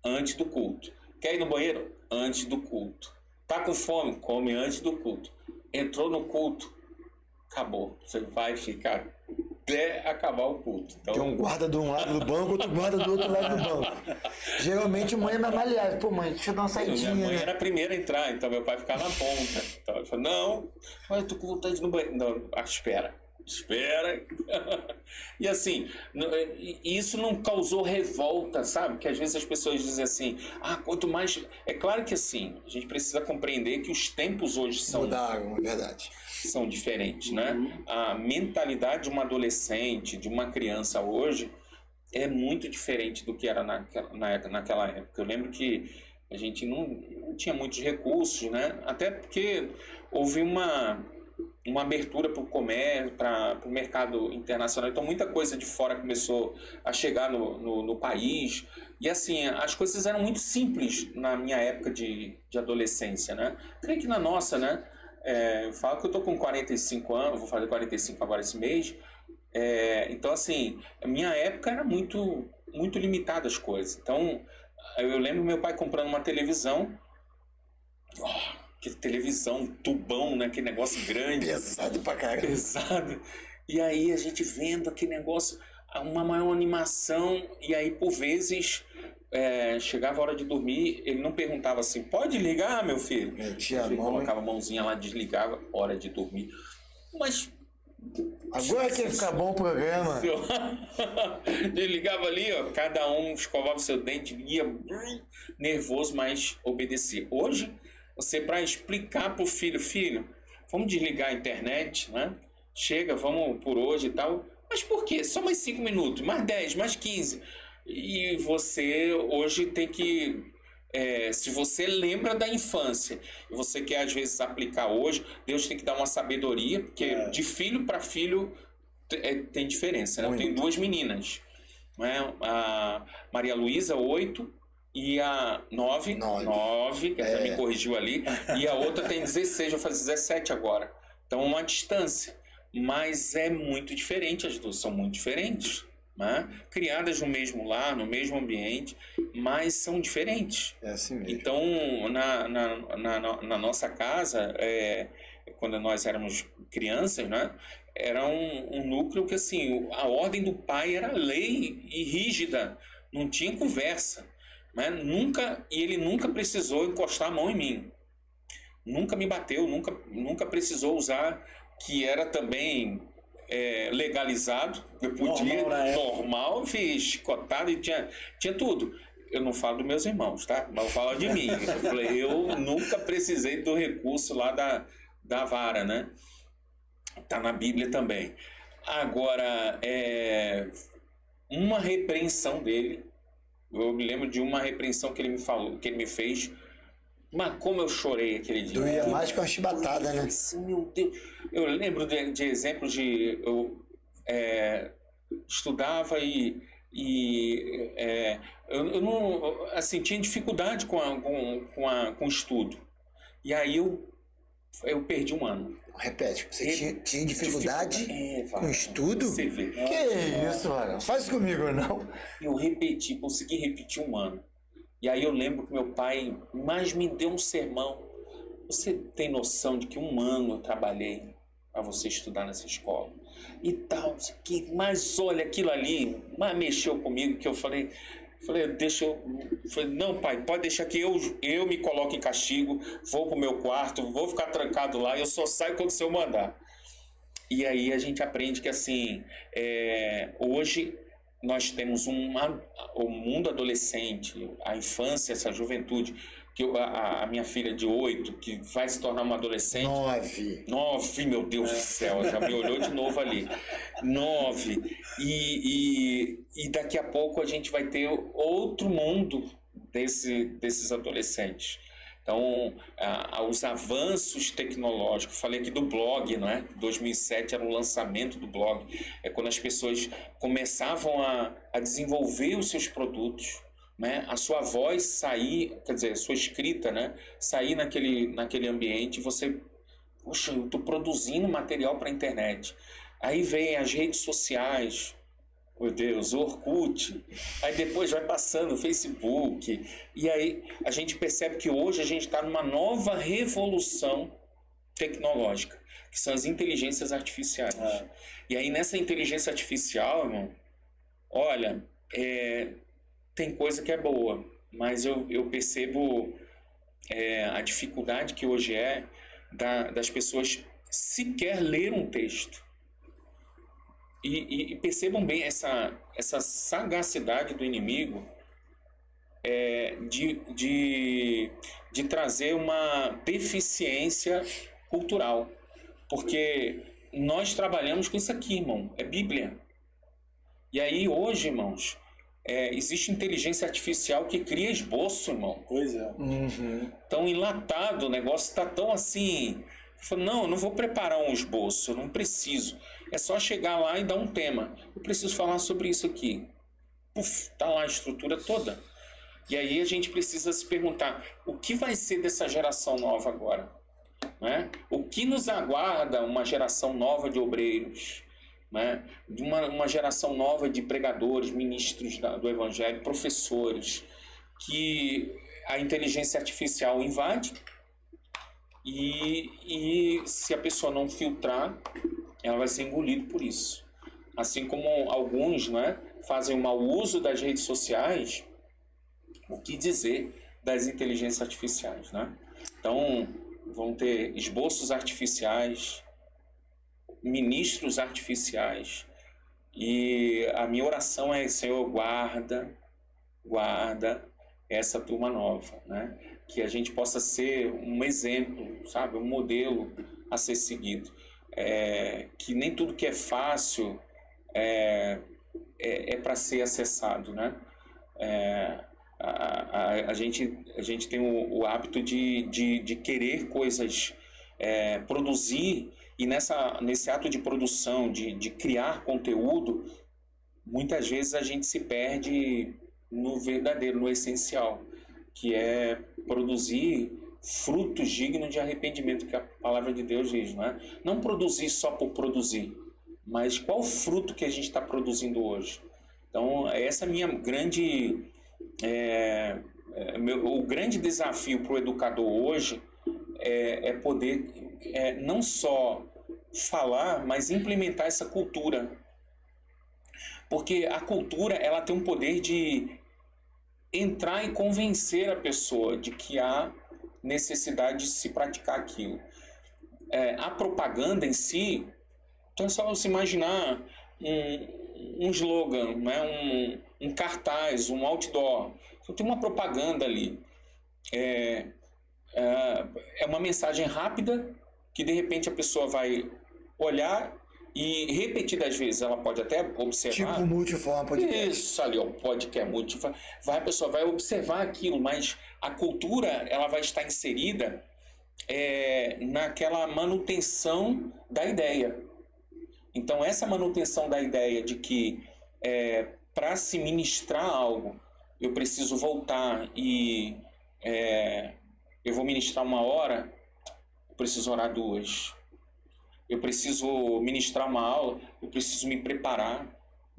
antes do culto. Quer ir no banheiro? Antes do culto. Tá com fome? Come antes do culto. Entrou no culto? Acabou. Você vai ficar até acabar o culto. Então... Tem um guarda de um lado do banco, outro guarda do outro lado do banco. Geralmente mãe é mais maleável. Pô, mãe, deixa eu dar uma saidinha. Minha mãe era a primeira a entrar, então meu pai ficava na ponta. Então ele falou, não, mas eu tô com vontade de ir no banheiro. Não, espera. E assim, isso não causou revolta, sabe? Que às vezes as pessoas dizem assim, quanto mais... É claro que assim, a gente precisa compreender que os tempos hoje mudaram, é verdade. São diferentes, né? A mentalidade de uma adolescente, de uma criança hoje é muito diferente do que era naquela época. Eu lembro que a gente não tinha muitos recursos, né? Até porque houve uma abertura para o comércio, para o mercado internacional. Então muita coisa de fora começou a chegar no país. E assim, as coisas eram muito simples na minha época de adolescência, né? Creio que na nossa, né? Eu falo que eu tô com 45 anos, vou fazer 45 agora esse mês. Então, assim, a minha época era muito, muito limitada as coisas. Então, eu lembro meu pai comprando uma televisão. Que televisão, tubão, né? Aquele negócio grande. Pesado pra caramba. Pesado. E aí a gente vendo aquele negócio, uma maior animação. E aí, por vezes... chegava a hora de dormir, ele não perguntava assim, pode ligar, meu filho? Ele colocava a mãozinha lá, desligava, hora de dormir. Mas... agora que ia ficar bom o programa. Desligava ali, cada um escovava o seu dente, ia nervoso, mas obedecia. Hoje, você para explicar pro filho, vamos desligar a internet, né? Chega, vamos por hoje e tal. Mas por quê? Só mais 5 minutos, mais 10, mais 15... E você hoje tem que, se você lembra da infância e você quer às vezes aplicar hoje, Deus tem que dar uma sabedoria, porque de filho para filho tem diferença, né? Eu tenho 2 meninas, né? A Maria Luísa, 8, e a 9, que até me corrigiu ali, e a outra tem 16, vai fazer 17 agora. Então uma distância, mas é muito diferente, as duas são muito diferentes. Né? Criadas no mesmo lar, no mesmo ambiente, mas são diferentes. É assim mesmo. Então, na nossa casa, quando nós éramos crianças, né? Era um núcleo que assim, a ordem do pai era lei e rígida, não tinha conversa. Né? Ele nunca precisou encostar a mão em mim. Nunca me bateu, nunca precisou usar, que era também... legalizado, eu podia, normal, fiz chicotado e tinha tudo. Eu não falo dos meus irmãos, tá? Mas eu falo de mim. Eu falei, eu nunca precisei do recurso lá da vara, né? Tá na Bíblia também. Agora, uma repreensão dele, eu me lembro de uma repreensão que ele me falou, que ele me fez. Mas como eu chorei aquele dia. Doía mais com a chibatada, né? Assim, meu Deus. Eu lembro de exemplos de... Eu estudava e eu não... Assim, tinha dificuldade com o estudo. E aí eu perdi um ano. Repete, você tinha dificuldade com estudo? Você vê. Que isso, mano? Faz isso comigo, não? Eu consegui repetir um ano. E aí eu lembro que meu pai mais me deu um sermão. Você tem noção de que um ano eu trabalhei a você estudar nessa escola. E tal, mas olha, aquilo ali, mas mexeu comigo, que eu falei, não, pai, pode deixar que eu me coloque em castigo, vou pro meu quarto, vou ficar trancado lá, eu só saio quando o senhor mandar. E aí a gente aprende que, assim, hoje nós temos o mundo adolescente, a infância, essa juventude, que a minha filha de 8, que vai se tornar uma adolescente... 9, meu Deus do céu, já me olhou de novo ali. 9. E daqui a pouco a gente vai ter outro mundo desses adolescentes. Então, os avanços tecnológicos, falei aqui do blog, não é? 2007 era o lançamento do blog, é quando as pessoas começavam a desenvolver os seus produtos, né? A sua voz sair, quer dizer, a sua escrita, né? Sair naquele ambiente, você, poxa, eu estou produzindo material para a internet. Aí vem as redes sociais, meu Deus, o Orkut, aí depois vai passando o Facebook, e aí a gente percebe que hoje a gente está numa nova revolução tecnológica, que são as inteligências artificiais. E aí nessa inteligência artificial, irmão, olha, tem coisa que é boa, mas eu percebo a dificuldade que hoje das pessoas sequer ler um texto. E percebam bem essa sagacidade do inimigo de trazer uma deficiência cultural. Porque nós trabalhamos com isso aqui, irmão, é Bíblia. E aí hoje, irmãos, existe inteligência artificial que cria esboço, irmão. Pois é. Tão enlatado, o negócio está tão assim... Eu falo, não, eu não vou preparar um esboço, eu não preciso. É só chegar lá e dar um tema. Eu preciso falar sobre isso aqui. Puf, tá lá a estrutura toda. E aí a gente precisa se perguntar, o que vai ser dessa geração nova agora? Né? O que nos aguarda uma geração nova de obreiros? Né? Uma geração nova de pregadores, ministros do Evangelho, professores, que a inteligência artificial invade e se a pessoa não filtrar, ela vai ser engolida por isso. Assim como alguns, né, fazem um mau uso das redes sociais, o que dizer das inteligências artificiais, né? Então, vão ter esboços artificiais, ministros artificiais, e a minha oração é, Senhor, guarda essa turma nova, né? Que a gente possa ser um exemplo, sabe? Um modelo a ser seguido. Que nem tudo que é fácil é para ser acessado, né? A gente tem o hábito de querer coisas, produzir, e nesse ato de produção, de criar conteúdo, muitas vezes a gente se perde no verdadeiro, no essencial, que é produzir frutos dignos de arrependimento, que a palavra de Deus diz, não é? Não produzir só por produzir, mas qual fruto que a gente está produzindo hoje? Então, essa é a minha grande... o grande desafio para o educador hoje é poder não só falar, mas implementar essa cultura. Porque a cultura, ela tem um poder de entrar e convencer a pessoa de que há necessidade de se praticar aquilo. A propaganda em si, então é só você imaginar um slogan, né? um cartaz, um outdoor. Então tem uma propaganda ali. É uma mensagem rápida que de repente a pessoa vai olhar e repetidas vezes ela pode até observar. Tipo multiforma podcast. Isso ali, o podcast multiforma. A pessoa vai observar aquilo, mas a cultura ela vai estar inserida naquela manutenção da ideia. Então essa manutenção da ideia de que para se ministrar algo, eu preciso voltar e eu vou ministrar 1 hora, eu preciso orar 2. Eu preciso ministrar uma aula, eu preciso me preparar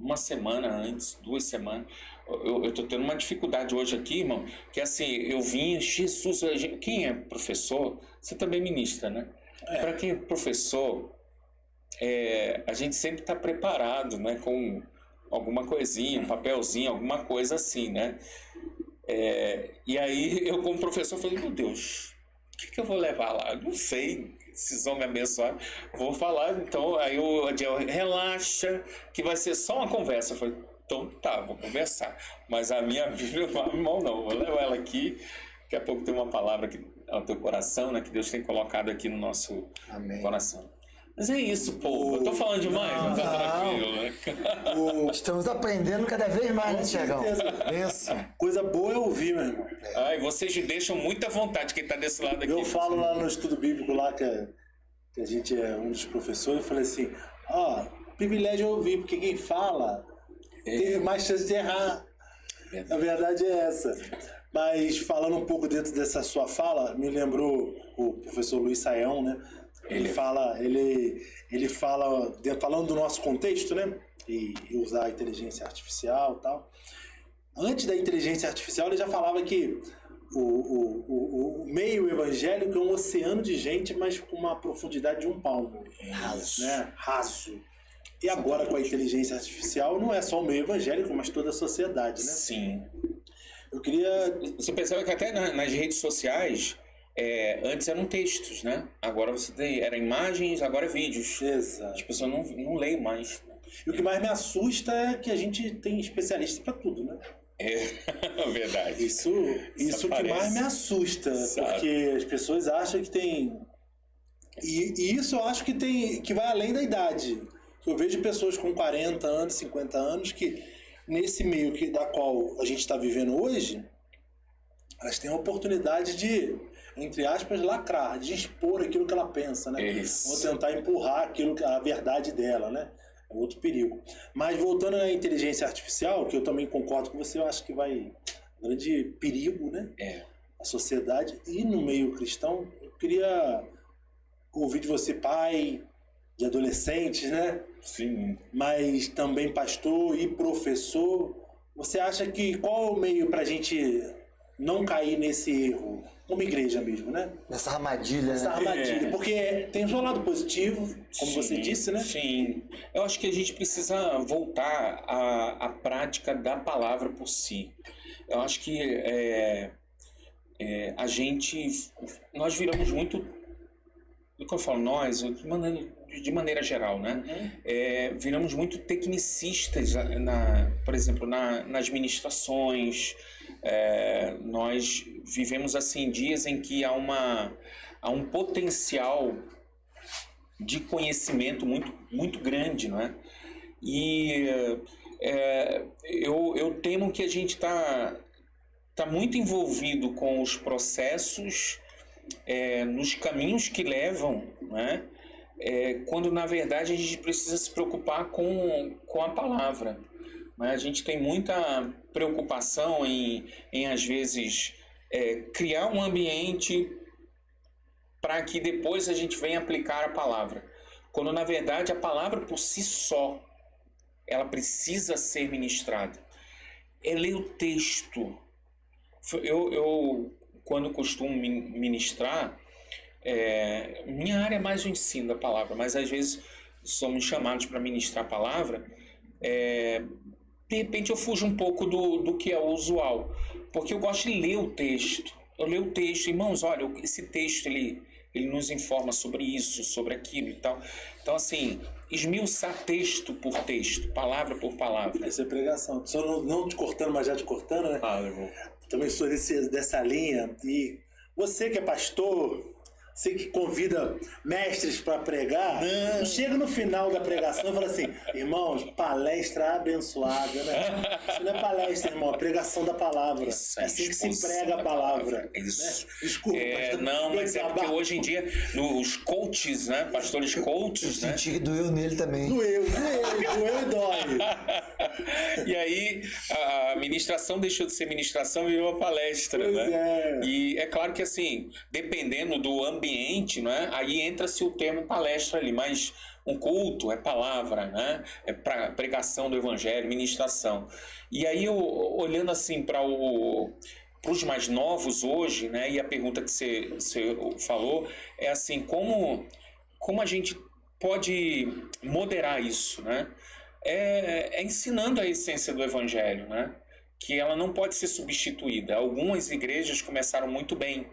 1 semana antes, 2 semanas. Eu estou tendo uma dificuldade hoje aqui, irmão, que assim, eu vim, Jesus, quem é professor, você também ministra, né? Para quem é professor, a gente sempre está preparado, né, com alguma coisinha, um papelzinho, alguma coisa assim, né? E aí eu, como professor, falei, meu Deus, o que eu vou levar lá? Não sei, esses homens abençoados, vou falar. Então, aí o Adiel, relaxa, que vai ser só uma conversa. Eu falei, então tá, vou conversar. Mas a minha Bíblia, irmão, não, vou levar ela aqui. Daqui a pouco tem uma palavra aqui ao teu coração, né, que Deus tem colocado aqui no nosso coração. Mas é isso, povo. Eu tô falando demais, não tá tranquilo, né? Estamos aprendendo cada vez mais, né, Tiagão? Coisa boa é ouvir, meu irmão. Ai, vocês me deixam muita vontade, quem tá desse lado aqui. Eu falo lá no estudo bíblico lá que a gente é um dos professores, eu falei assim, privilégio é ouvir, porque quem fala tem mais chance de errar. A verdade é essa. Mas falando um pouco dentro dessa sua fala, me lembrou o professor Luiz Saião, né? Ele fala, falando do nosso contexto, né? E usar a inteligência artificial e tal. Antes da inteligência artificial, ele já falava que o meio evangélico é um oceano de gente, mas com uma profundidade de um palmo. Raso. Né? Raso. E agora, com a inteligência artificial, não é só o meio evangélico, mas toda a sociedade, né? Sim. Eu queria... Você percebe que até nas redes sociais... antes eram textos, né? Agora era imagens, agora é vídeos. Exato. As pessoas não leem mais. E o que mais me assusta é que a gente tem especialista para tudo, né? Verdade. Isso que mais me assusta, porque as pessoas acham que tem... E isso eu acho que vai além da idade. Eu vejo pessoas com 40 anos, 50 anos, que nesse meio da qual a gente está vivendo hoje, elas têm a oportunidade de, entre aspas, lacrar, de expor aquilo que ela pensa, né? Isso. Ou tentar empurrar a verdade dela, né? É outro perigo. Mas voltando à inteligência artificial, que eu também concordo com você, eu acho que vai... Um grande perigo, né? A sociedade e no meio cristão. Eu queria ouvir de você, pai de adolescentes, né? Sim. Mas também pastor e professor. Você acha que qual é o meio para a gente não cair nesse erro? Como igreja mesmo, né? Nessa armadilha, Essa armadilha. Porque tem o seu lado positivo, como você disse, né? Sim. Eu acho que a gente precisa voltar à prática da palavra por si. Eu acho que nós viramos muito, o que eu falo, nós, de maneira geral, né? Viramos muito tecnicistas, por exemplo, nas ministrações. Nós vivemos assim dias em que há um potencial de conhecimento muito, muito grande, não é? E eu temo que a gente está muito envolvido com os processos, nos caminhos que levam, né? Quando na verdade a gente precisa se preocupar com a palavra. Mas a gente tem muita preocupação em às vezes, criar um ambiente para que depois a gente venha aplicar a palavra. Quando, na verdade, a palavra por si só, ela precisa ser ministrada. É ler o texto. Eu quando costumo ministrar, minha área é mais o ensino da palavra, mas às vezes somos chamados para ministrar a palavra. De repente eu fujo um pouco do que é o usual, porque eu gosto de ler o texto. Eu leio o texto, irmãos, olha, esse texto ele nos informa sobre isso, sobre aquilo e tal. Então, assim, esmiuçar texto por texto, palavra por palavra. Essa é pregação. Só não te cortando, mas já te cortando, né? Também sou dessa linha. E você que é pastor, você que convida mestres para pregar, chega no final da pregação e fala assim, irmãos, palestra abençoada, né? Isso não é palestra, irmão, é pregação da palavra. Isso, é assim que se prega a palavra. Isso. Né? Desculpa. Não, mas é porque hoje em dia, os coaches, né? Pastores coaches, né? Senti que doeu nele também. Doeu e dói. E aí, a ministração deixou de ser ministração e virou uma palestra, pois né? E é claro que, assim, dependendo do ambiente, não é? Aí entra-se o termo palestra ali, mas um culto é palavra, né? É pregação do evangelho, ministração. E aí, olhando assim para os mais novos hoje, né? E a pergunta que você falou é assim, como a gente pode moderar isso, né? É ensinando a essência do evangelho, né? Que ela não pode ser substituída. Algumas igrejas começaram muito bem,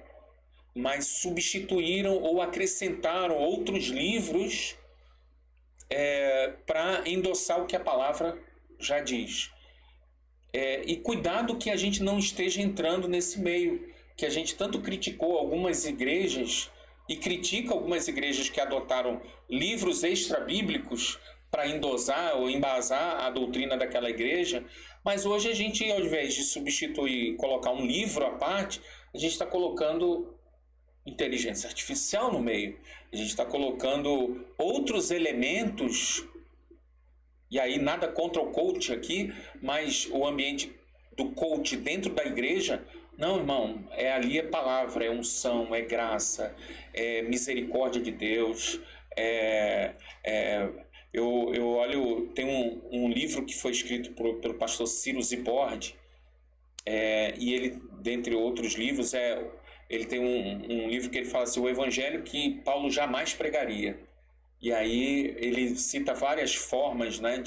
mas substituíram ou acrescentaram outros livros para endossar o que a palavra já diz. E cuidado que a gente não esteja entrando nesse meio, que a gente tanto criticou algumas igrejas e critica algumas igrejas que adotaram livros extra-bíblicos para endosar ou embasar a doutrina daquela igreja, mas hoje a gente, ao invés de substituir, colocar um livro à parte, a gente está colocando inteligência artificial no meio, a gente está colocando outros elementos, e aí nada contra o coach aqui, mas o ambiente do coach dentro da igreja, não, irmão, ali é palavra, é unção, é graça, é misericórdia de Deus, eu olho, tem um livro que foi escrito pelo pastor Ciro Zibordi, e ele, dentre outros livros, ele tem um livro que ele fala assim, o evangelho que Paulo jamais pregaria. E aí ele cita várias formas, né,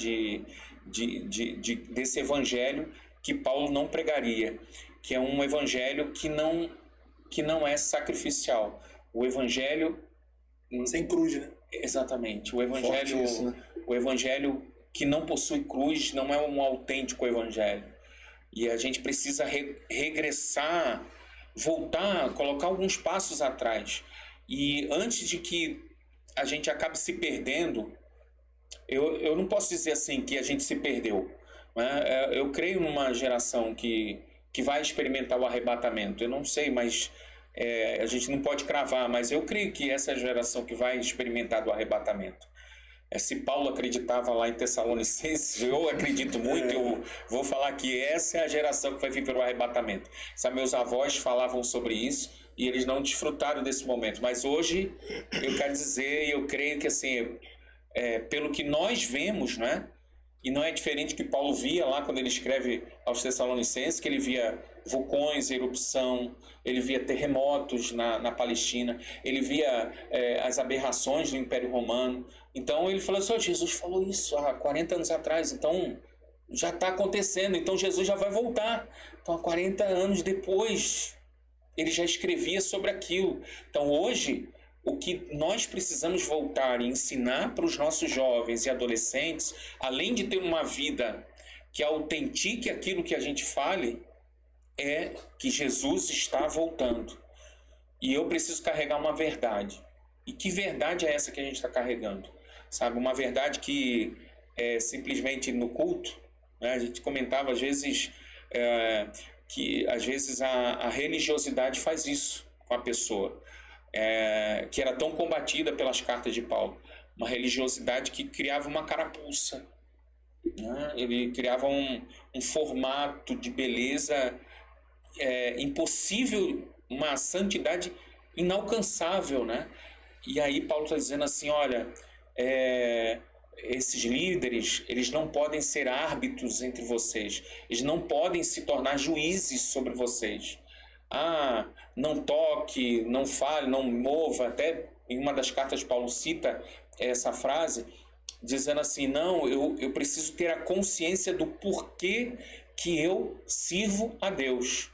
desse evangelho que Paulo não pregaria, que é um evangelho que não é sacrificial. O evangelho... Sem cruz, né? Exatamente. Isso, né? O evangelho que não possui cruz não é um autêntico evangelho. E a gente precisa regressar, voltar, colocar alguns passos atrás. E antes de que a gente acabe se perdendo, eu não posso dizer assim que a gente se perdeu, né? Eu creio numa geração que vai experimentar o arrebatamento. Eu não sei, mas a gente não pode cravar, mas eu creio que essa é a geração que vai experimentar do arrebatamento. Se Paulo acreditava lá em Tessalonicenses, eu acredito muito, eu vou falar que essa é a geração que vai viver o arrebatamento. Sabe, meus avós falavam sobre isso e eles não desfrutaram desse momento, mas hoje eu quero dizer, eu creio que assim, pelo que nós vemos, né? E não é diferente que Paulo via lá quando ele escreve aos Tessalonicenses, que ele via vulcões, erupção, ele via terremotos na Palestina, ele via as aberrações do Império Romano. Então ele falou assim, Jesus falou isso há 40 anos atrás, então já está acontecendo, então Jesus já vai voltar. Então há 40 anos depois ele já escrevia sobre aquilo. Então hoje o que nós precisamos voltar e ensinar para os nossos jovens e adolescentes, além de ter uma vida que autentique aquilo que a gente fale, é que Jesus está voltando. E eu preciso carregar uma verdade. E que verdade é essa que a gente está carregando? Sabe, uma verdade que simplesmente no culto, né, a gente comentava às vezes que às vezes a religiosidade faz isso com a pessoa. Que era tão combatida pelas cartas de Paulo, uma religiosidade que criava uma carapuça, né? Ele criava um formato de beleza impossível, uma santidade inalcançável, né? E aí Paulo está dizendo assim, olha, esses líderes, eles não podem ser árbitros entre vocês, eles não podem se tornar juízes sobre vocês. Não toque, não fale, não mova. Até em uma das cartas Paulo cita essa frase, dizendo assim, não, eu preciso ter a consciência do porquê que eu sirvo a Deus.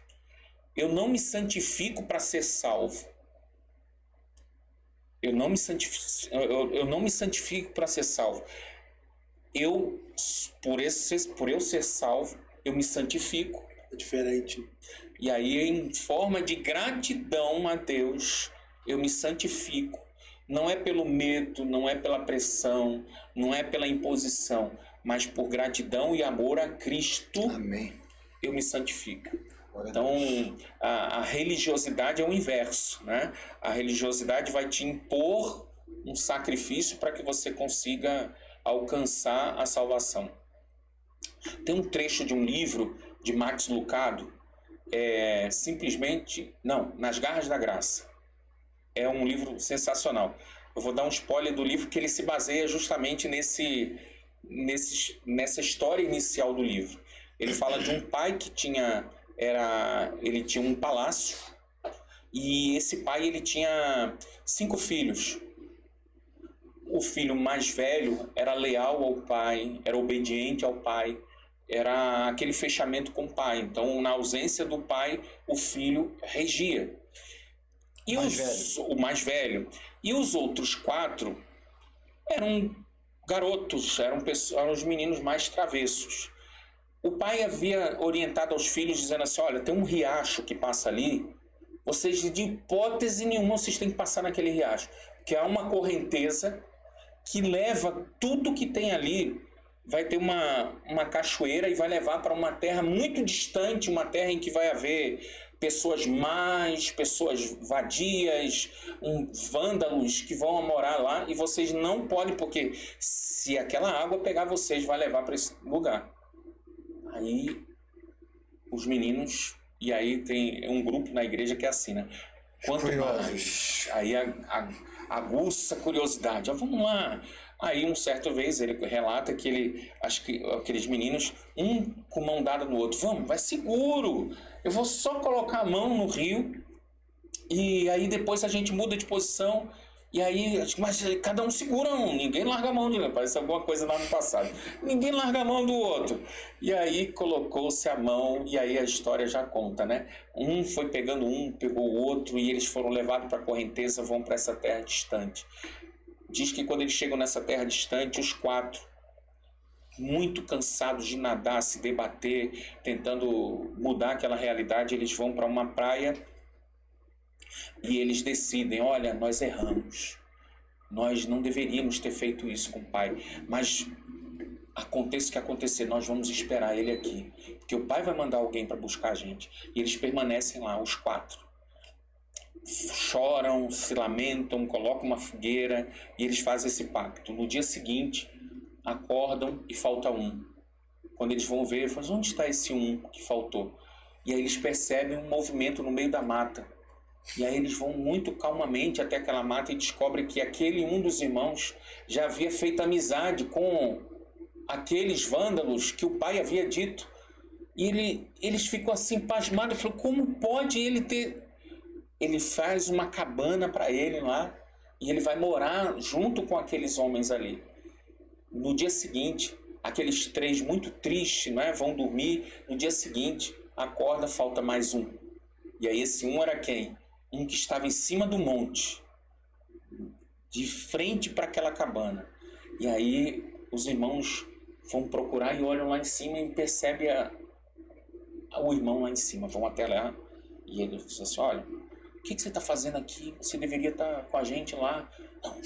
Eu não me santifico para ser salvo. Eu não me santifico para ser salvo. Por eu ser salvo, eu me santifico. É diferente. E aí, em forma de gratidão a Deus, eu me santifico. Não é pelo medo, não é pela pressão, não é pela imposição, mas por gratidão e amor a Cristo. Amém. Eu me santifico. Então, a religiosidade é o inverso, né? A religiosidade vai te impor um sacrifício para que você consiga alcançar a salvação. Tem um trecho de um livro de Max Lucado, Nas Garras da Graça. É um livro sensacional. Eu vou dar um spoiler do livro que ele se baseia justamente nessa história inicial do livro. Ele fala de um pai que ele tinha um palácio e esse pai ele tinha 5 filhos. o filho mais velho era leal ao pai, era obediente ao pai, era aquele fechamento com o pai. Então, na ausência do pai, o filho regia. E o mais velho. E os outros 4 eram garotos, eram os meninos mais travessos. O pai havia orientado aos filhos, dizendo assim, olha, tem um riacho que passa ali, vocês de hipótese nenhuma vocês têm que passar naquele riacho, porque há uma correnteza que leva tudo que tem ali, vai ter uma cachoeira e vai levar para uma terra muito distante, uma terra em que vai haver pessoas más, pessoas vadias, vândalos que vão morar lá, e vocês não podem, porque se aquela água pegar vocês, vai levar para esse lugar. Aí os meninos, e aí tem um grupo na igreja que é assim, né? Quanto mais, aí aguça a curiosidade, vamos lá. Aí, um certo vez, ele relata que aqueles meninos, um com mão dada no outro, vamos, vai seguro, eu vou só colocar a mão no rio, e aí depois a gente muda de posição, e aí, mas cada um segura ninguém larga a mão de parece alguma coisa lá no passado, ninguém larga a mão do outro. E aí colocou-se a mão, e aí a história já conta, né? Um foi pegando pegou o outro, e eles foram levados para a correnteza, vão para essa terra distante. Diz que quando eles chegam nessa terra distante, os 4, muito cansados de nadar, se debater, tentando mudar aquela realidade, eles vão para uma praia e eles decidem, olha, nós erramos. Nós não deveríamos ter feito isso com o pai, mas aconteça o que acontecer, nós vamos esperar ele aqui, porque o pai vai mandar alguém para buscar a gente. E eles permanecem lá, os 4. Choram, se lamentam, colocam uma fogueira e eles fazem esse pacto. No dia seguinte, acordam e falta um. Quando eles vão ver, falam, onde está esse um que faltou? E aí eles percebem um movimento no meio da mata. E aí eles vão muito calmamente até aquela mata e descobrem que aquele um dos irmãos já havia feito amizade com aqueles vândalos que o pai havia dito. E eles ficam assim pasmados, falam, como pode ele ter... Ele faz uma cabana para ele lá e ele vai morar junto com aqueles homens ali. No dia seguinte, aqueles 3 muito tristes, né, vão dormir. No dia seguinte, acorda, falta mais um. E aí esse um era quem? Um que estava em cima do monte, de frente para aquela cabana. E aí os irmãos vão procurar e olham lá em cima e percebem o irmão lá em cima. Vão até lá e ele diz assim, olha, o que você está fazendo aqui? Você deveria estar com a gente lá. Não,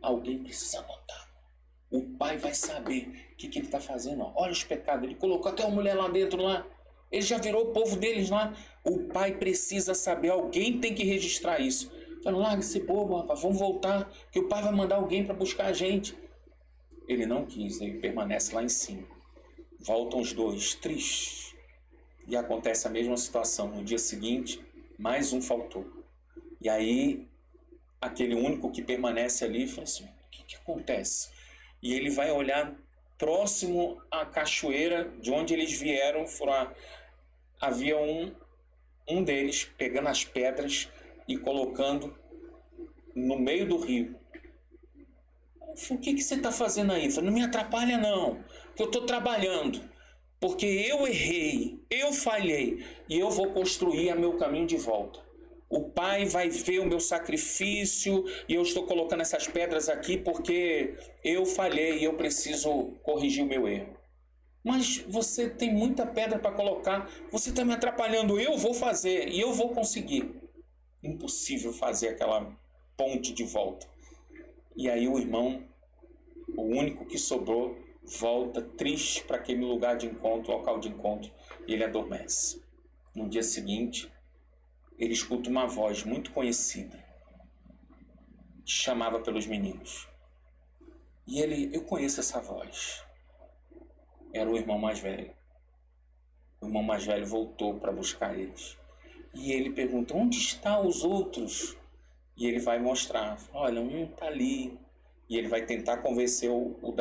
alguém precisa notar. O pai vai saber o que ele está fazendo. Olha os pecados. Ele colocou até uma mulher lá dentro. Lá. Ele já virou o povo deles lá. O pai precisa saber. Alguém tem que registrar isso. Fala, larga esse bobo, rapaz. Vamos voltar. Que o pai vai mandar alguém para buscar a gente. Ele não quis. Ele permanece lá em cima. Voltam os 2, tristes. E acontece a mesma situação. No dia seguinte... mais um faltou. E aí, aquele único que permanece ali, fala assim, o que acontece? E ele vai olhar próximo à cachoeira de onde eles vieram. Havia um deles pegando as pedras e colocando no meio do rio. Eu falei, o que você está fazendo aí? Eu falei, não me atrapalha não, porque eu estou trabalhando. Porque eu errei, eu falhei, e eu vou construir o meu caminho de volta. O pai vai ver o meu sacrifício, e eu estou colocando essas pedras aqui porque eu falhei e eu preciso corrigir o meu erro. Mas você tem muita pedra para colocar, você está me atrapalhando, eu vou fazer, e eu vou conseguir. Impossível fazer aquela ponte de volta. E aí o irmão, o único que sobrou, volta triste para aquele lugar de encontro, local de encontro, e ele adormece. No dia seguinte, ele escuta uma voz muito conhecida, que chamava pelos meninos. E eu conheço essa voz. Era o irmão mais velho. O irmão mais velho voltou para buscar eles. E ele pergunta, onde estão os outros? E ele vai mostrar, olha, um está ali. E ele vai tentar convencer o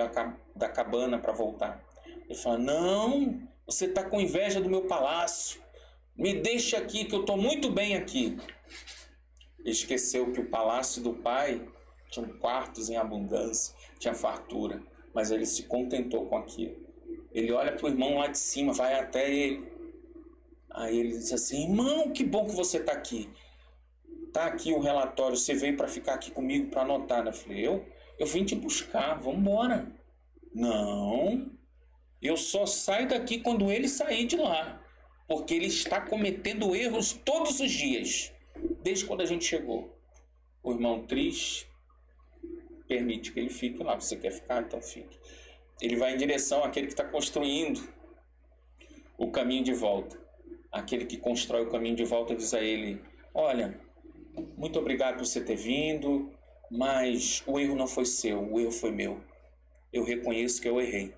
da cabana para voltar. Ele fala, não, você está com inveja do meu palácio. Me deixa aqui, que eu estou muito bem aqui. Ele esqueceu que o palácio do pai tinham quartos em abundância, tinha fartura, mas ele se contentou com aquilo. Ele olha para o irmão lá de cima, vai até ele. Aí ele diz assim: irmão, que bom que você está aqui. Está aqui o relatório, você veio para ficar aqui comigo para anotar. Eu falei: eu vim te buscar, vamos embora. Não, eu só saio daqui quando ele sair de lá, porque ele está cometendo erros todos os dias, desde quando a gente chegou. O irmão triste permite que ele fique lá. Você quer ficar? Então fique. Ele vai em direção àquele que está construindo o caminho de volta. Aquele que constrói o caminho de volta diz a ele: olha, muito obrigado por você ter vindo, mas o erro não foi seu, o erro foi meu. Eu reconheço que eu errei,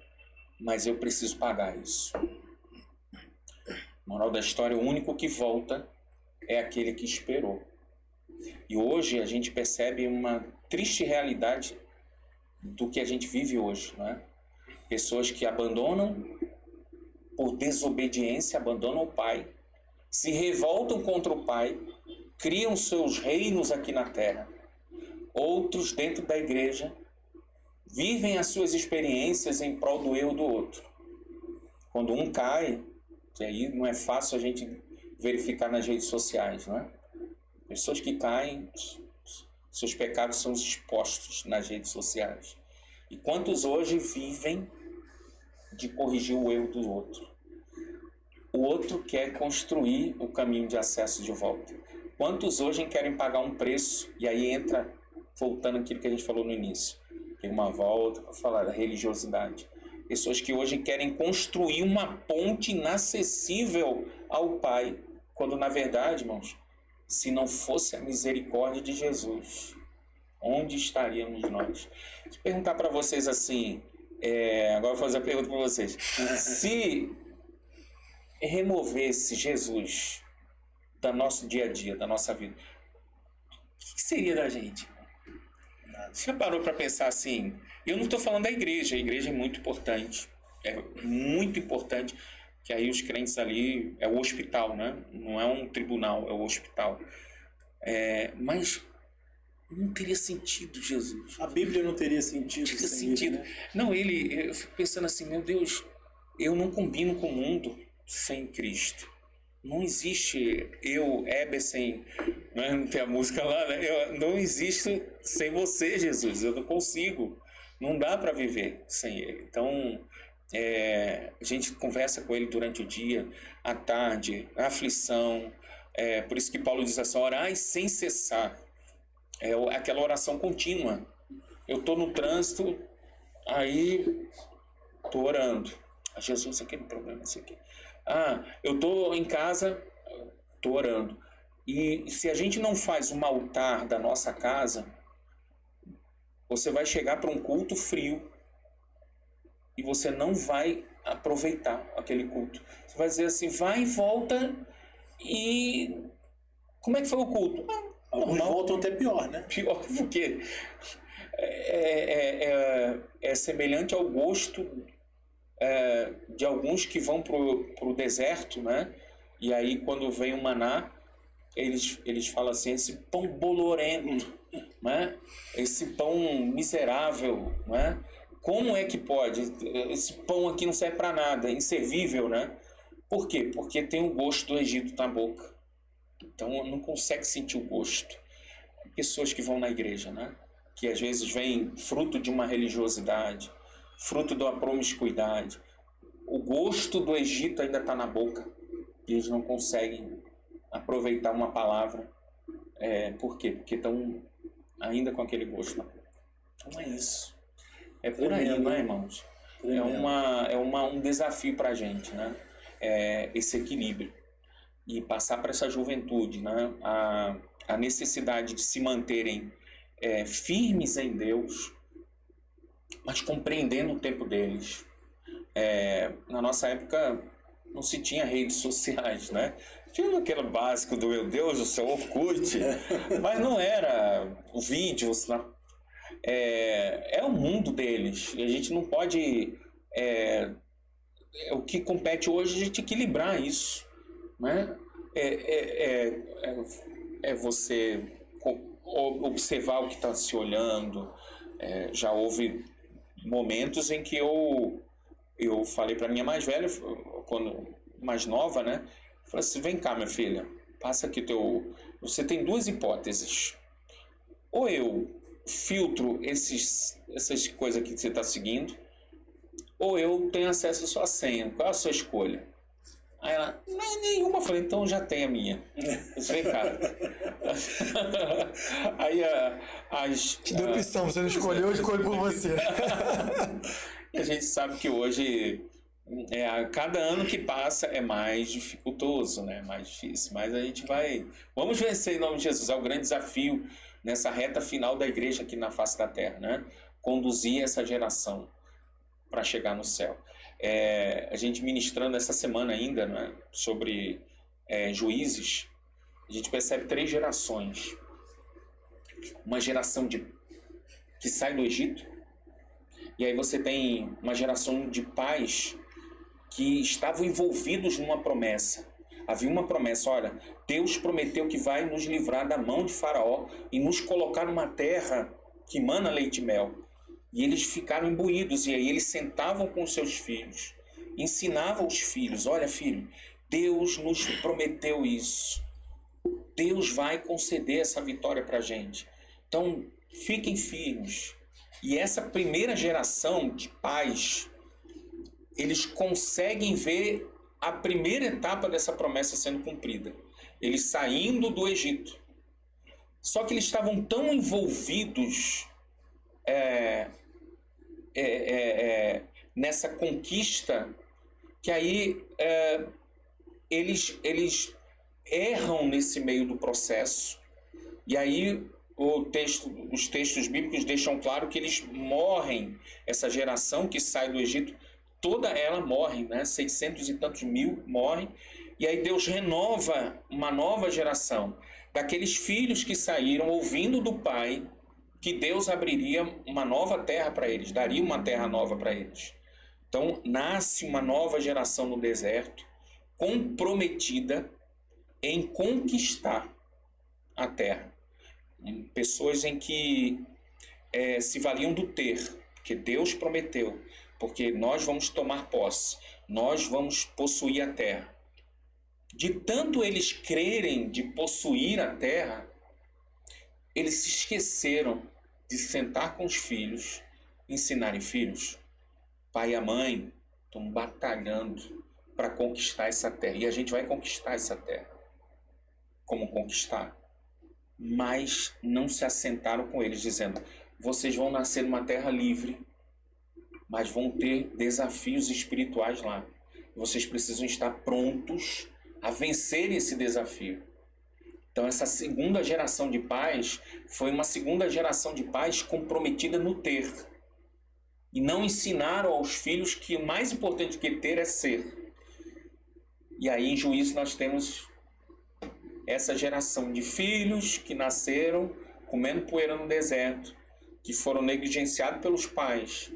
mas eu preciso pagar isso. Moral da história: o único que volta é aquele que esperou. E hoje a gente percebe uma triste realidade do que a gente vive hoje, não é? Pessoas que abandonam por desobediência, abandonam o pai, se revoltam contra o pai, criam seus reinos aqui na terra. Outros dentro da igreja vivem as suas experiências em prol do erro do outro. Quando um cai, que aí não é fácil a gente verificar nas redes sociais, não é? Pessoas que caem, seus pecados são expostos nas redes sociais. E quantos hoje vivem de corrigir o erro do outro? O outro quer construir o caminho de acesso de volta. Quantos hoje querem pagar um preço? E aí entra, voltando aquilo que a gente falou no início, tem uma volta para falar da religiosidade. Pessoas que hoje querem construir uma ponte inacessível ao Pai, quando na verdade, irmãos, se não fosse a misericórdia de Jesus, onde estaríamos nós? Deixa eu perguntar para vocês assim, agora eu vou fazer a pergunta para vocês. Se removesse Jesus do nosso dia a dia, da nossa vida, o que seria da gente? Você já parou para pensar assim? Eu não estou falando da igreja, a igreja é muito importante, que aí os crentes ali, é o hospital, né? Não é um tribunal, é o hospital. Mas não teria sentido Jesus. A Bíblia não teria sentido. Não teria sentido. Ele, né? Não, eu fico pensando assim, meu Deus, eu não combino com o mundo sem Cristo. Não existe eu, sem... Não tem a música lá, né? Eu não existo sem você, Jesus. Eu não consigo. Não dá para viver sem Ele. Então, a gente conversa com Ele durante o dia, à tarde, a aflição. Por isso que Paulo diz assim: orai sem cessar. Aquela oração contínua. Eu estou no trânsito, aí estou orando. Jesus, aquele problema, isso aqui. Eu estou em casa, estou orando. E se a gente não faz um altar da nossa casa, você vai chegar para um culto frio e você não vai aproveitar aquele culto. Você vai dizer assim, vai e volta e... Como é que foi o culto? Alguns voltam até pior, né? Pior, porque é semelhante ao gosto de alguns que vão pro deserto, né? E aí quando vem o maná, eles falam assim, esse pão bolorento, né? Esse pão miserável, né? Como é que pode? Esse pão aqui não serve para nada, é inservível, né? Por quê? Porque tem o gosto do Egito na boca. Então não consegue sentir o gosto. Pessoas que vão na igreja, né? Que às vezes vêm fruto de uma religiosidade, fruto de uma promiscuidade. O gosto do Egito ainda está na boca. E eles não conseguem aproveitar uma palavra. Por quê? Porque estão ainda com aquele gosto na boca. Então é isso. É por aí, não é, irmãos? É um desafio para a gente, né? Esse equilíbrio. E passar para essa juventude, né? A necessidade de se manterem firmes em Deus, mas compreendendo o tempo deles. Na nossa época não se tinha redes sociais, né? Tinha aquele básico do meu Deus, o seu Orkut, mas não era o vídeo. É o mundo deles e a gente não pode... o que compete hoje é a gente equilibrar isso, né? Você observar o que está se olhando. Já houve momentos em que eu falei para minha mais velha, quando mais nova, né? Falei assim, vem cá, minha filha, passa aqui você tem duas hipóteses. Ou eu filtro essas coisas que você está seguindo, ou eu tenho acesso à sua senha. Qual é a sua escolha? Aí ela, não é nenhuma. Eu falei, então já tem a minha. Eu falei, cara. Aí Te deu opção, você não escolheu, eu escolho por você. A gente sabe que hoje, cada ano que passa é mais dificultoso, né? Mais difícil. Mas a gente vamos vencer em nome de Jesus. É o grande desafio nessa reta final da igreja aqui na face da terra, né? Conduzir essa geração para chegar no céu. A gente ministrando essa semana ainda, né, sobre Juízes, a gente percebe 3 gerações. Uma geração que sai do Egito, e aí você tem uma geração de pais que estavam envolvidos numa promessa. Havia uma promessa, olha, Deus prometeu que vai nos livrar da mão de Faraó e nos colocar numa terra que mana leite e mel. E eles ficaram imbuídos, e aí eles sentavam com os seus filhos, ensinavam os filhos, olha filho, Deus nos prometeu isso, Deus vai conceder essa vitória para a gente, então fiquem firmes. E essa primeira geração de pais, eles conseguem ver a primeira etapa dessa promessa sendo cumprida, eles saindo do Egito. Só que eles estavam tão envolvidos nessa conquista que aí eles erram nesse meio do processo, e aí os textos bíblicos deixam claro que eles morrem. Essa geração que sai do Egito, toda ela morre, né? 600 e tantos mil morrem, e aí Deus renova uma nova geração daqueles filhos que saíram ouvindo do Pai que Deus abriria uma nova terra para eles, daria uma terra nova para eles. Então, nasce uma nova geração no deserto, comprometida em conquistar a terra. Pessoas em que se valiam do ter, porque Deus prometeu, porque nós vamos tomar posse, nós vamos possuir a terra. De tanto eles crerem de possuir a terra, eles se esqueceram de sentar com os filhos, ensinarem filhos. Pai e a mãe estão batalhando para conquistar essa terra. E a gente vai conquistar essa terra. Como conquistar? Mas não se assentaram com eles, dizendo, vocês vão nascer numa terra livre, mas vão ter desafios espirituais lá. Vocês precisam estar prontos a vencer esse desafio. Então, essa segunda geração de pais foi uma segunda geração de pais comprometida no ter. E não ensinaram aos filhos que o mais importante que ter é ser. E aí, em Juízo, nós temos essa geração de filhos que nasceram comendo poeira no deserto, que foram negligenciados pelos pais,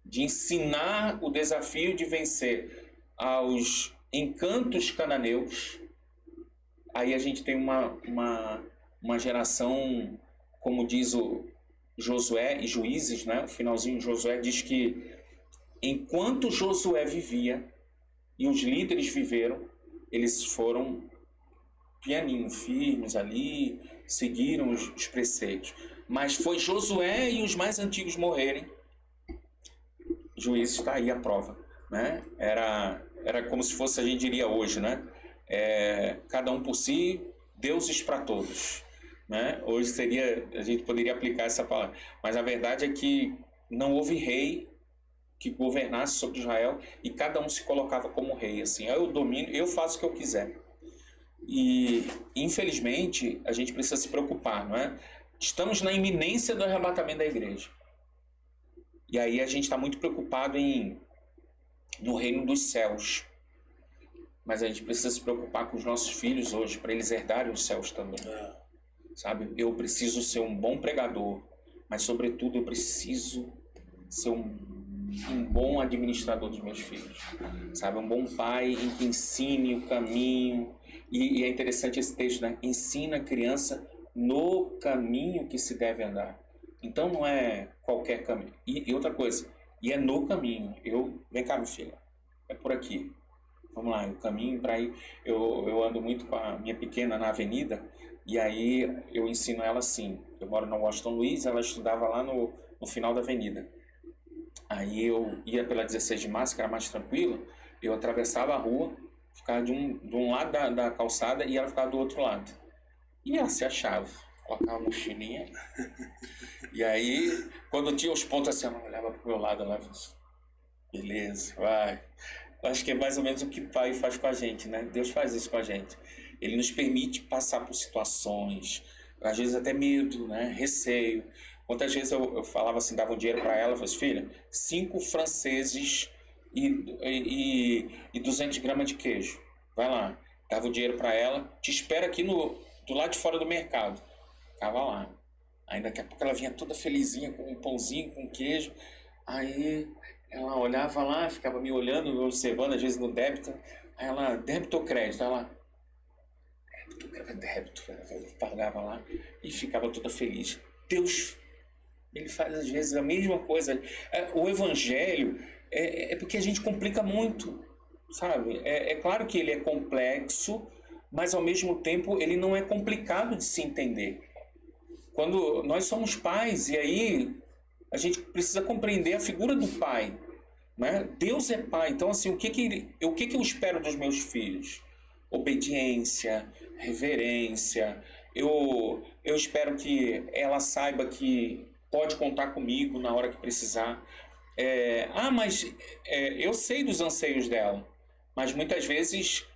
de ensinar o desafio de vencer aos encantos cananeus. Aí a gente tem uma geração, como diz o Josué e Juízes, né? O finalzinho de Josué diz que enquanto Josué vivia e os líderes viveram, eles foram pianinho, firmes ali, seguiram os preceitos. Mas foi Josué e os mais antigos morrerem. Juízes está aí a prova, né? Era como se fosse, a gente diria hoje, né? Cada um por si, deuses para todos, né? Hoje a gente poderia aplicar essa palavra, mas a verdade é que não houve rei que governasse sobre Israel e cada um se colocava como rei, assim, eu domino, eu faço o que eu quiser. E infelizmente a gente precisa se preocupar, não é? Estamos na iminência do arrebatamento da igreja, e aí a gente está muito preocupado no reino dos céus. Mas a gente precisa se preocupar com os nossos filhos hoje, para eles herdarem os céus também. Sabe? Eu preciso ser um bom pregador, mas, sobretudo, eu preciso ser um bom administrador dos meus filhos. Sabe? Um bom pai em que ensine o caminho. E é interessante esse texto, né? Ensina a criança no caminho que se deve andar. Então não é qualquer caminho. E outra coisa, e é no caminho. Vem cá, meu filho, é por aqui. Vamos lá, o caminho para ir. Eu ando muito com a minha pequena na avenida, e aí eu ensino ela assim. Eu moro na Washington Luiz, ela estudava lá no final da avenida. Aí eu ia pela 16 de março, que era mais tranquilo, eu atravessava a rua, ficava de um lado da calçada e ela ficava do outro lado. E ela se achava, colocava a mochilinha. E aí, quando tinha os pontos assim, ela olhava pro meu lado, ela falava assim, beleza, vai. Eu acho que é mais ou menos o que o Pai faz com a gente, né? Deus faz isso com a gente. Ele nos permite passar por situações, às vezes até medo, né? Receio. Quantas vezes eu falava assim, dava um dinheiro para ela, eu falava assim, filha, 5 franceses e 200 gramas de queijo. Vai lá. Dava o dinheiro para ela, te espera aqui do lado de fora do mercado. Ficava lá. Aí daqui a pouco ela vinha toda felizinha com um pãozinho, com queijo. Aí ela olhava lá, ficava me olhando, me observando, às vezes no débito. Aí ela, débito ou crédito? Ela, débito. Ela pagava lá e ficava toda feliz. Deus, ele faz às vezes a mesma coisa. O evangelho é porque a gente complica muito, sabe? É claro que ele é complexo, mas ao mesmo tempo ele não é complicado de se entender. Quando nós somos pais, e aí a gente precisa compreender a figura do pai, né? Deus é pai, então assim, o que eu espero dos meus filhos? Obediência, reverência. Eu espero que ela saiba que pode contar comigo na hora que precisar. Mas eu sei dos anseios dela, mas muitas vezes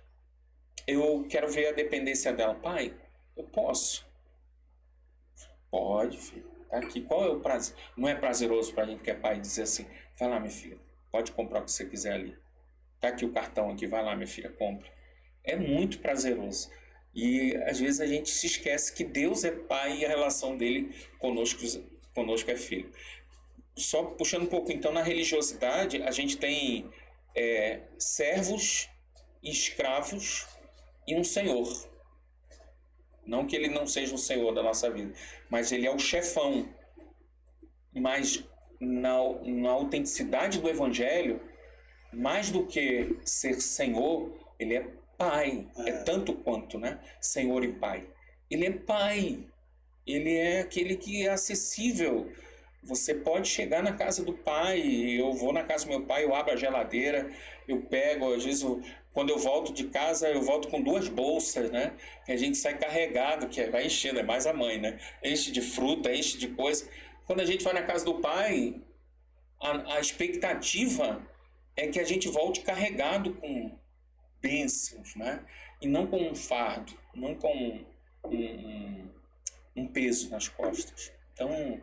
eu quero ver a dependência dela. Pai, eu posso? Pode, filho. Tá aqui. Qual é o prazer? Não é prazeroso para a gente que é pai dizer assim, vai lá, minha filha, pode comprar o que você quiser ali. Tá aqui o cartão aqui, vai lá, minha filha, compra. É muito prazeroso. E às vezes a gente se esquece que Deus é pai e a relação dele conosco é filho. Só puxando um pouco, então, na religiosidade, a gente tem servos e escravos e um senhor. Não que ele não seja o senhor da nossa vida, mas ele é o chefão. Mas na autenticidade do evangelho, mais do que ser senhor, ele é pai. É tanto quanto, né? Senhor e pai. Ele é pai. Ele é aquele que é acessível. Você pode chegar na casa do pai. Eu vou na casa do meu pai, eu abro a geladeira, eu pego, às vezes quando eu volto de casa, eu volto com 2 bolsas, né? Que a gente sai carregado, que vai enchendo, é mais a mãe, né? Enche de fruta, enche de coisa. Quando a gente vai na casa do pai, a expectativa é que a gente volte carregado com bênçãos, né? E não com um fardo, não com um peso nas costas. Então,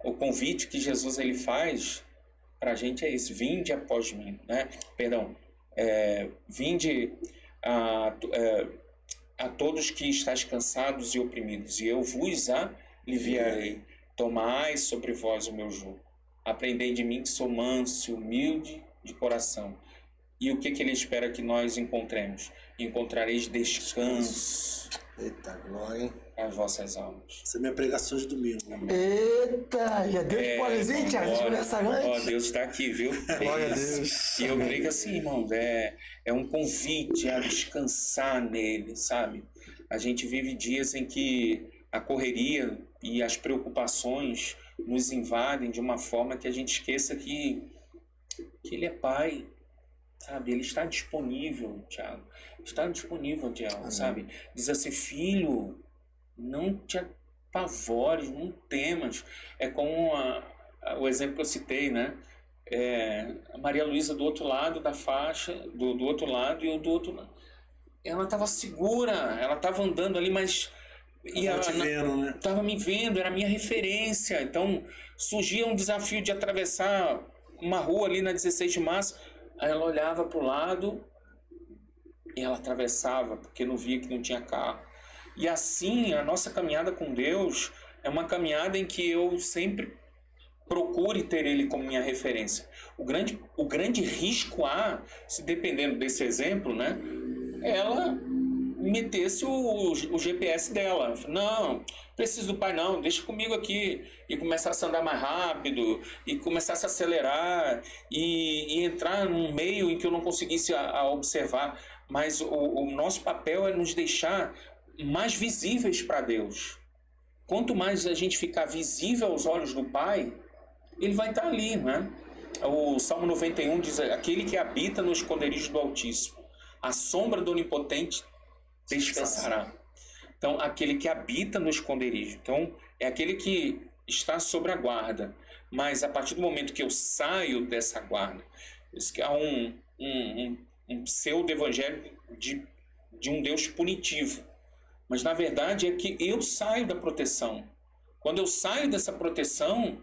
o convite que Jesus ele faz para a gente é esse: vinde após mim, né? Perdão, vinde a todos que estáis cansados e oprimidos, e eu vos aliviarei. Tomai sobre vós o meu jugo. Aprendei de mim que sou manso e humilde de coração. E o que ele espera que nós encontremos? Encontrareis descanso. Eita, glória, hein? As vossas almas. Essa é minha pregação de domingo. Eita, já deu spoilerzinho, Thiago? Deixa eu começar antes. Deus está aqui, viu? Glória a Deus. E eu creio que assim, irmãos, é um convite a descansar nele, sabe? A gente vive dias em que a correria e as preocupações nos invadem de uma forma que a gente esqueça que ele é pai, sabe? Ele está disponível, Tiago. Está disponível, Tiago, sabe? Diz assim, filho, não te apavores, não temas. É como o exemplo que eu citei, né? A Maria Luísa do outro lado da faixa, do outro lado, e eu do outro lado. Ela estava segura, ela estava andando ali, mas... Estava me vendo, era a minha referência. Então surgia um desafio de atravessar uma rua ali na 16 de março. Aí ela olhava para o lado e ela atravessava, porque não via que não tinha carro. E assim, a nossa caminhada com Deus é uma caminhada em que eu sempre procure ter Ele como minha referência. O grande risco se dependendo desse exemplo, né, ela metesse o GPS dela. Não, preciso do pai não, deixa comigo aqui. E começasse a andar mais rápido, e começasse a acelerar, e entrar num meio em que eu não conseguisse a observar. Mas o nosso papel é nos deixar mais visíveis para Deus. Quanto mais a gente ficar visível aos olhos do Pai, Ele vai estar ali, né? O Salmo 91 diz: aquele que habita no esconderijo do Altíssimo, a sombra do Onipotente descansará. Então, aquele que habita no esconderijo. Então, é aquele que está sob a guarda. Mas a partir do momento que eu saio dessa guarda, isso que há um pseudo-evangelho de um Deus punitivo. Mas, na verdade, é que eu saio da proteção. Quando eu saio dessa proteção,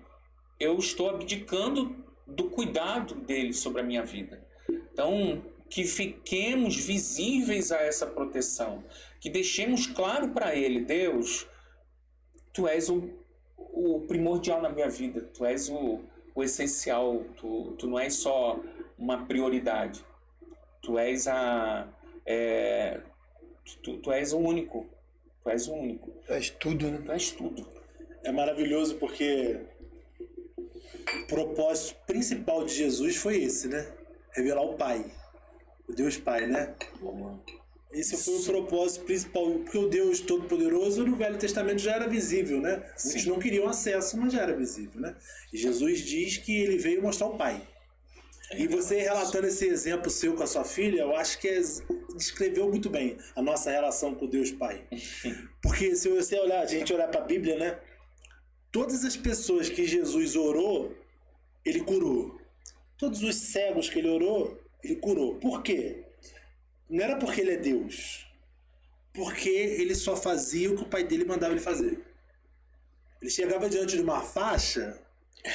eu estou abdicando do cuidado dele sobre a minha vida. Então, que fiquemos visíveis a essa proteção. Que deixemos claro para ele: Deus, tu és o primordial na minha vida. Tu és o essencial. Tu não és só uma prioridade. Tu és Tu és o único. Tu és o único. Tu és tudo, né? Tu és tudo. É maravilhoso porque o propósito principal de Jesus foi esse, né? Revelar o Pai. O Deus Pai, né? Esse foi o propósito principal. Porque o Deus Todo-Poderoso no Velho Testamento já era visível, né? Muitos não queriam acesso, mas já era visível, né? E Jesus diz que ele veio mostrar o Pai. E você relatando esse exemplo seu com a sua filha, eu acho que descreveu muito bem a nossa relação com Deus Pai. Porque se você olhar, a gente olhar para a Bíblia, né? Todas as pessoas que Jesus orou, ele curou. Todos os cegos que ele orou, ele curou. Por quê? Não era porque ele é Deus. Porque ele só fazia o que o pai dele mandava ele fazer. Ele chegava diante de uma faixa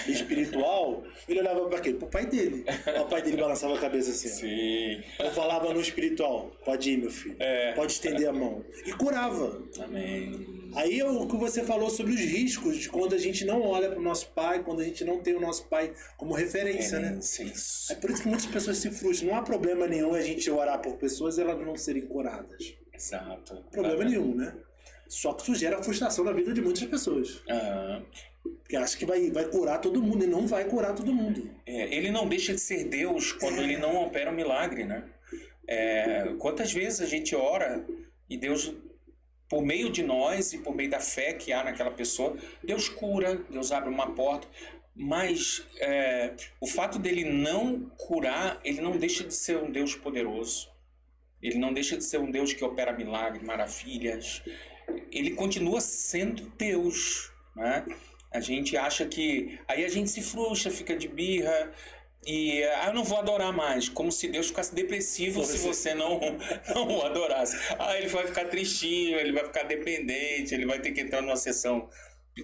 espiritual, ele olhava para quê? Para o pai dele. O pai dele balançava a cabeça assim. Sim. Eu falava no espiritual: pode ir, meu filho. Pode estender a mão. E curava. Amém. Aí é o que você falou sobre os riscos de quando a gente não olha para o nosso pai, quando a gente não tem o nosso pai como referência, né? Sim. É por isso que muitas pessoas se frustram. Não há problema nenhum a gente orar por pessoas e elas não serem curadas. Exato. Problema nenhum, né? Só que isso gera frustração na vida de muitas pessoas. Porque acha que vai curar todo mundo e não vai curar todo mundo. Ele não deixa de ser Deus quando ele não opera um milagre, né? Quantas vezes a gente ora e Deus, por meio de nós e por meio da fé que há naquela pessoa, Deus cura, Deus abre uma porta. Mas o fato dele não curar, ele não deixa de ser um Deus poderoso. Ele não deixa de ser um Deus que opera milagres, maravilhas. Ele continua sendo Deus, né? A gente acha que... Aí a gente se frustra, fica de birra e eu não vou adorar mais. Como se Deus ficasse depressivo se você não o adorasse. Ele vai ficar tristinho, ele vai ficar dependente, ele vai ter que entrar numa sessão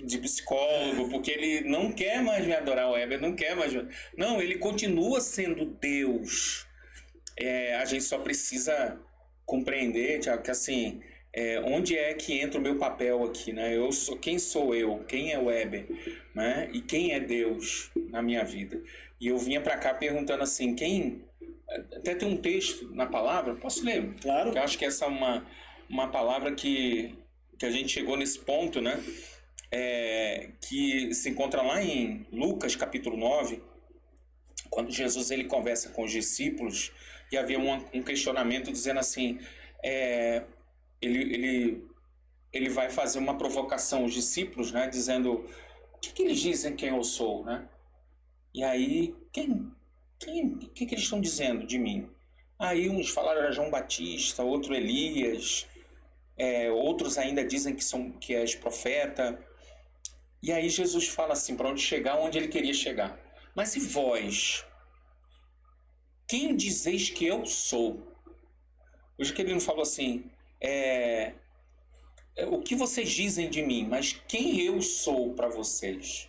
de psicólogo, porque ele não quer mais me adorar, o Heber não quer mais... Não, ele continua sendo Deus. A gente só precisa compreender, Thiago, que assim... onde é que entra o meu papel aqui, né? Quem sou eu? Quem é o Heber? Né? E quem é Deus na minha vida? E eu vinha para cá perguntando assim, até tem um texto na palavra, posso ler? Claro. Porque eu acho que essa é uma palavra que a gente chegou nesse ponto, né? Que se encontra lá em Lucas, capítulo 9, quando Jesus ele conversa com os discípulos e havia um questionamento dizendo assim... Ele vai fazer uma provocação aos discípulos, né, dizendo: o que eles dizem quem eu sou, né? E aí, o que eles estão dizendo de mim? Aí uns falaram era João Batista, outro Elias, outros ainda dizem que és profeta. E aí Jesus fala assim, para onde chegar, onde ele queria chegar. Mas e vós? Quem dizeis que eu sou? Hoje que ele não falou assim... o que vocês dizem de mim, mas quem eu sou para vocês?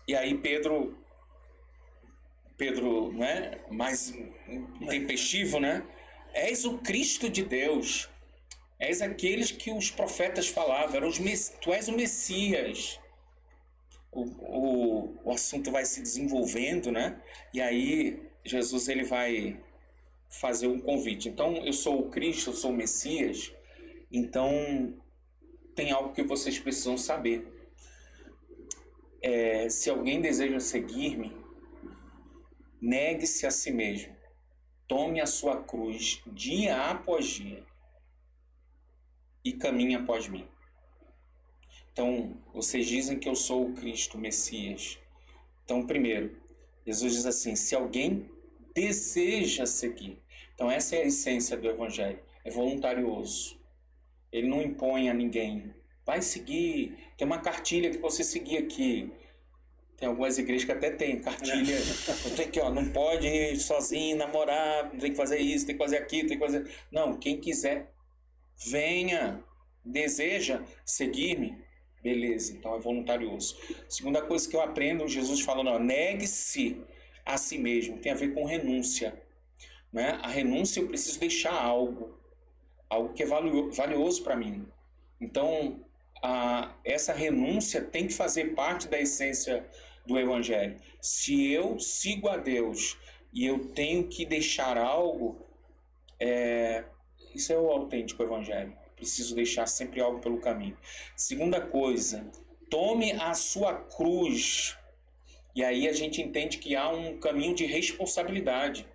E aí Pedro, né, mais intempestivo, né? És o Cristo de Deus, és aqueles que os profetas falavam, tu és o Messias. O assunto vai se desenvolvendo, né? E aí Jesus ele vai fazer um convite. Então, eu sou o Cristo, eu sou o Messias, então tem algo que vocês precisam saber. Se alguém deseja seguir-me, negue-se a si mesmo, tome a sua cruz dia após dia e caminhe após mim. Então, vocês dizem que eu sou o Cristo, o Messias. Então, primeiro, Jesus diz assim, se alguém deseja seguir. Então, essa é a essência do Evangelho. É voluntarioso. Ele não impõe a ninguém. Vai seguir. Tem uma cartilha que você seguir aqui. Tem algumas igrejas que até tem cartilha. Tem que, não pode ir sozinho, namorar, tem que fazer isso, tem que fazer aquilo, tem que fazer... Não, quem quiser, venha. Deseja seguir-me. Beleza, então é voluntarioso. Segunda coisa que eu aprendo, Jesus falando, negue-se a si mesmo. Tem a ver com renúncia. Né? A renúncia, eu preciso deixar algo que é valioso para mim. Então, essa renúncia tem que fazer parte da essência do Evangelho. Se eu sigo a Deus e eu tenho que deixar algo, isso é o autêntico Evangelho. Preciso deixar sempre algo pelo caminho. Segunda coisa, tome a sua cruz. E aí a gente entende que há um caminho de responsabilidade.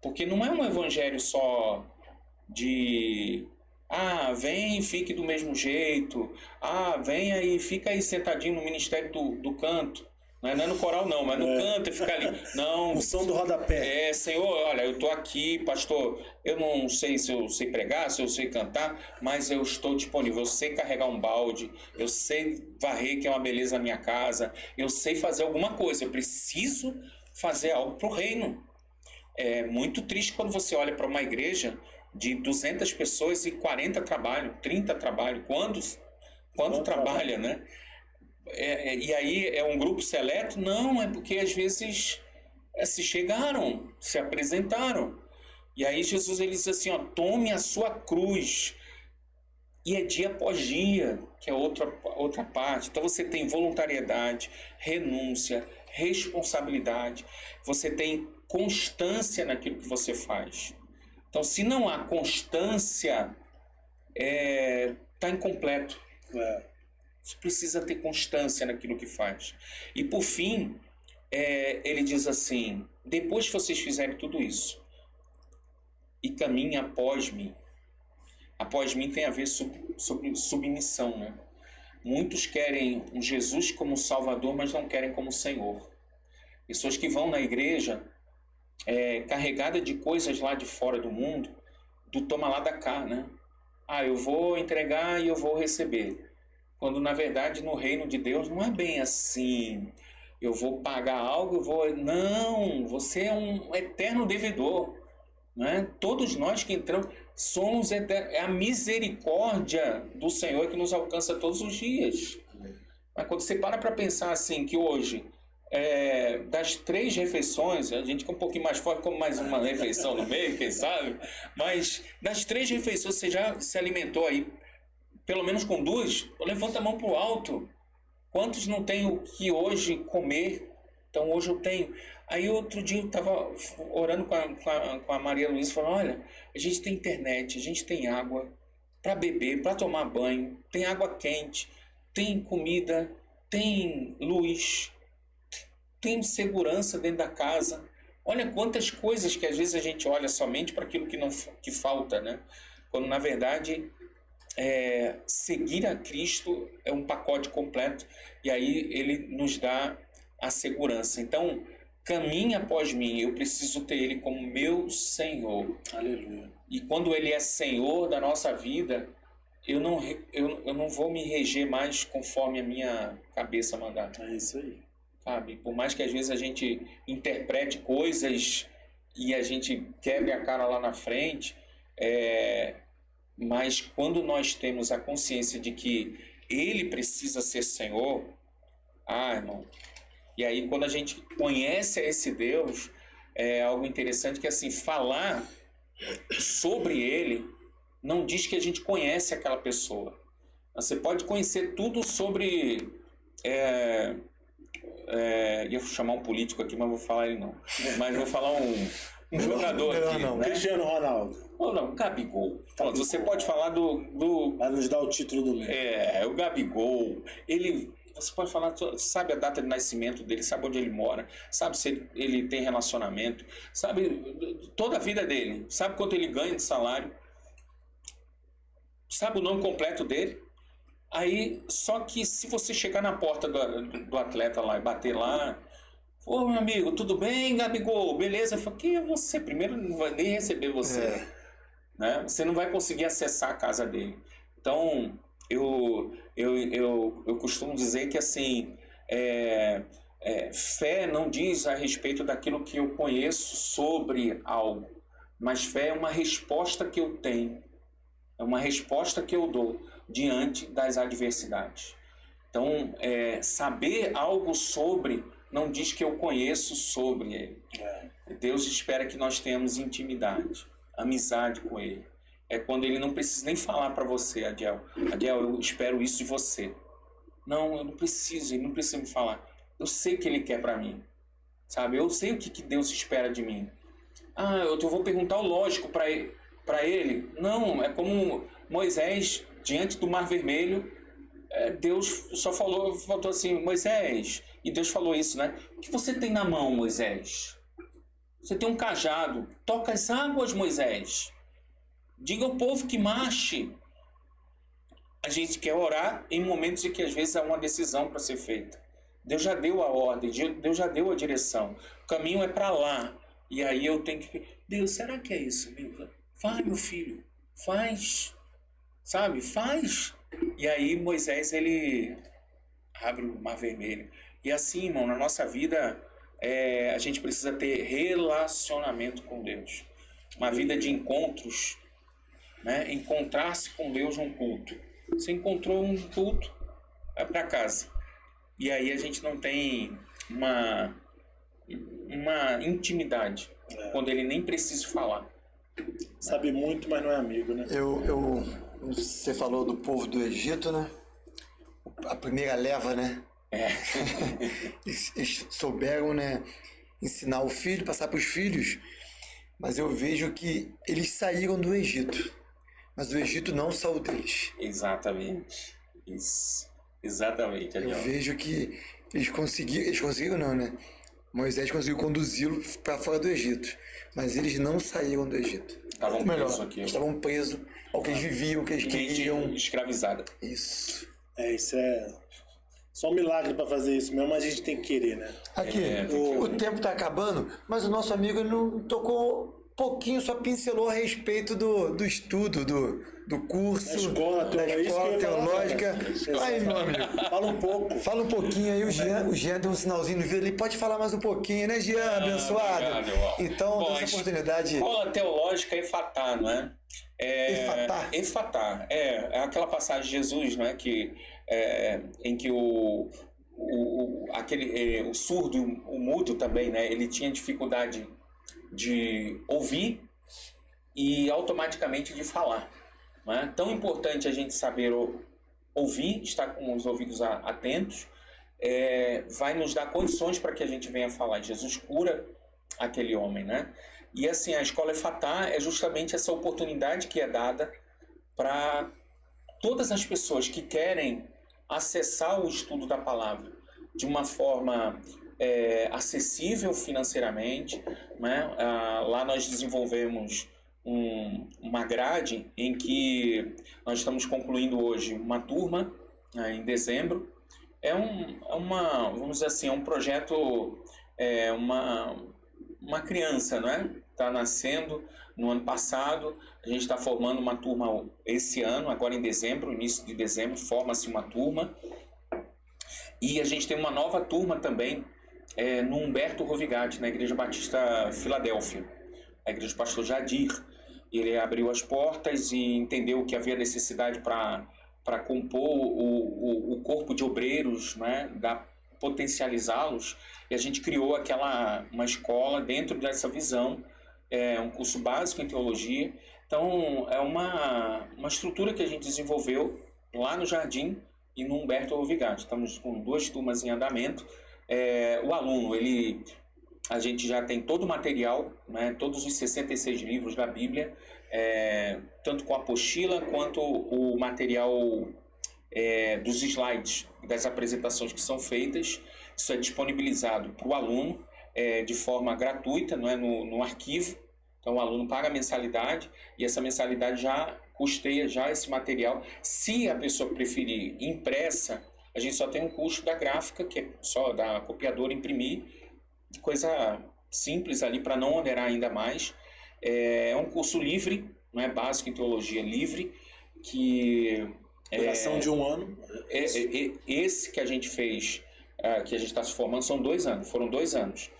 Porque não é um evangelho só de... vem e fique do mesmo jeito. Venha e fica aí sentadinho no ministério do canto. Não é no coral não, mas no canto e fica ali. Não. O som do rodapé. Senhor, olha, eu estou aqui, pastor, eu não sei se eu sei pregar, se eu sei cantar, mas eu estou disponível. Eu sei carregar um balde, eu sei varrer, que é uma beleza na minha casa, eu sei fazer alguma coisa, eu preciso fazer algo para o reino. É muito triste quando você olha para uma igreja de 200 pessoas e 40 trabalham, 30 trabalham. Quando trabalha, né? E aí é um grupo seleto? Não, é porque às vezes se chegaram, se apresentaram. E aí Jesus ele diz assim, tome a sua cruz. E é dia após dia, que é outra parte. Então você tem voluntariedade, renúncia, responsabilidade. Você tem constância naquilo que você faz. Então se não há constância, está incompleto. Você precisa ter constância naquilo que faz. E por fim, ele diz assim, depois que vocês fizerem tudo isso, e caminhem após mim. Após mim tem a ver sobre submissão, né? Muitos querem um Jesus como Salvador, mas não querem como Senhor. Pessoas que vão na igreja carregada de coisas lá de fora do mundo, do toma lá da cá, né? Eu vou entregar e eu vou receber. Quando, na verdade, no reino de Deus não é bem assim. Eu vou pagar algo, Não, você é um eterno devedor. Né? Todos nós que entramos somos eternos. É a misericórdia do Senhor que nos alcança todos os dias. Mas quando você para pensar assim, que hoje, das 3 refeições, a gente fica um pouquinho mais forte, como mais uma refeição no meio, quem sabe? Mas das 3 refeições, você já se alimentou aí pelo menos com 2, levanta a mão para o alto. Quantos não têm o que hoje comer? Então hoje eu tenho. Aí outro dia eu estava orando com a Maria Luísa, falando, olha, a gente tem internet, a gente tem água para beber, para tomar banho, tem água quente, tem comida, tem luz, tem segurança dentro da casa. Olha quantas coisas que às vezes a gente olha somente para aquilo que falta, né? Quando na verdade... seguir a Cristo é um pacote completo e aí ele nos dá a segurança. Então, caminhe após mim, eu preciso ter ele como meu Senhor. Aleluia. E quando ele é Senhor da nossa vida, eu não vou me reger mais conforme a minha cabeça mandar. É isso aí. Sabe? Por mais que às vezes a gente interprete coisas e a gente quebre a cara lá na frente, mas quando nós temos a consciência de que ele precisa ser Senhor, irmão, e aí quando a gente conhece esse Deus, é algo interessante que assim, falar sobre ele não diz que a gente conhece aquela pessoa. Você pode conhecer tudo sobre... ia chamar um político aqui, mas vou falar ele não. Mas vou falar um jogador melhor aqui, não. né? Cristiano Ronaldo. Ou não, Gabigol. Pronto, você pode falar do Vai nos dar o título do mês. o Gabigol. Você pode falar, sabe a data de nascimento dele, sabe onde ele mora, sabe se ele tem relacionamento, sabe toda a vida dele, sabe quanto ele ganha de salário, sabe o nome completo dele. Aí, só que se você chegar na porta do atleta lá e bater lá, ô meu amigo, tudo bem, Gabigol? Beleza? Eu falo, quem é você? Primeiro não vai nem receber você. Né? Você não vai conseguir acessar a casa dele. Então, eu costumo dizer que assim, fé não diz a respeito daquilo que eu conheço sobre algo, mas fé é uma resposta que eu tenho, é uma resposta que eu dou diante das adversidades. Então, saber algo sobre não diz que eu conheço sobre ele. Deus espera que nós tenhamos intimidade, amizade com ele. É quando ele não precisa nem falar para você, Adiel, eu espero isso de você. Não, eu não preciso, ele não precisa me falar. Eu sei o que ele quer para mim, sabe? Eu sei o que Deus espera de mim. Eu vou perguntar o lógico para ele. Não, é como Moisés, diante do Mar Vermelho, Deus só falou assim, Moisés, e Deus falou isso, né? O que você tem na mão, Moisés? Você tem um cajado, toca as águas, Moisés. Diga ao povo que marche. A gente quer orar em momentos em que às vezes há uma decisão para ser feita. Deus já deu a ordem, Deus já deu a direção. O caminho é para lá. E aí eu tenho que... Deus, será que é isso? Vai, meu filho, faz. Sabe, faz. E aí Moisés, ele abre o Mar Vermelho. E assim, irmão, na nossa vida, a gente precisa ter relacionamento com Deus. Uma vida de encontros, né? Encontrar-se com Deus num culto. Você encontrou um culto, vai para casa. E aí a gente não tem uma intimidade, quando ele nem precisa falar. Sabe muito, mas não é amigo, né? Você falou do povo do Egito, né? A primeira leva, né? Eles souberam, né, ensinar o filho, passar para os filhos, mas eu vejo que eles saíram do Egito, mas o Egito não saiu deles. Exatamente. Isso. Exatamente. Eu vejo que eles conseguiram não, né? Moisés conseguiu conduzi-lo para fora do Egito, mas eles não saíram do Egito. Estavam presos aqui. Estavam presos ao que eles viviam, ao que eles queriam. Escravizada. Isso. Isso é só um milagre para fazer isso mesmo, mas a gente tem que querer, né? Aqui, o tempo está acabando, mas o nosso amigo não tocou um pouquinho, só pincelou a respeito do estudo, do curso, da escola teológica. Aí, meu amigo, fala um pouquinho aí, o Jean deu um sinalzinho no vídeo, ele pode falar mais um pouquinho, né, Jean, abençoado? Obrigado, então, bom, essa oportunidade... Escola teológica Efatá, não é? Efatá. É aquela passagem de Jesus, não é? Em que o surdo, o mudo também, né? Ele tinha dificuldade de ouvir e automaticamente de falar. Não é? Tão importante a gente saber ouvir, estar com os ouvidos atentos, vai nos dar condições para que a gente venha falar. Jesus cura aquele homem, né? E assim, a escola Efatá é justamente essa oportunidade que é dada para todas as pessoas que querem acessar o estudo da palavra de uma forma acessível financeiramente, né? Lá nós desenvolvemos uma grade em que nós estamos concluindo hoje uma turma, né, em dezembro. Vamos dizer assim, é um projeto, uma criança, né? Está nascendo no ano passado. A gente está formando uma turma esse ano, agora em dezembro, início de dezembro, forma-se uma turma. E a gente tem uma nova turma também no Humberto Rovigati, na Igreja Batista Filadélfia, a Igreja do Pastor Jadir. Ele abriu as portas e entendeu que havia necessidade para compor o corpo de obreiros, né, potencializá-los, e a gente criou uma escola dentro dessa visão, um curso básico em teologia. Então, é uma estrutura que a gente desenvolveu lá no Jardim e no Humberto Rovigati. Estamos com 2 turmas em andamento. O aluno, ele a gente já tem todo o material, né, todos os 66 livros da Bíblia, tanto com a apostila quanto o material dos slides, das apresentações que são feitas. Isso é disponibilizado para o aluno de forma gratuita, não é, no arquivo. Então o aluno paga a mensalidade e essa mensalidade já custeia já esse material. Se a pessoa preferir impressa, a gente só tem um custo da gráfica, que é só da copiadora imprimir, coisa simples ali para não onerar ainda mais. É um curso livre, não é, básico em teologia livre, que Duração de 1 ano. Esse que a gente fez, que a gente está se formando, foram 2 anos.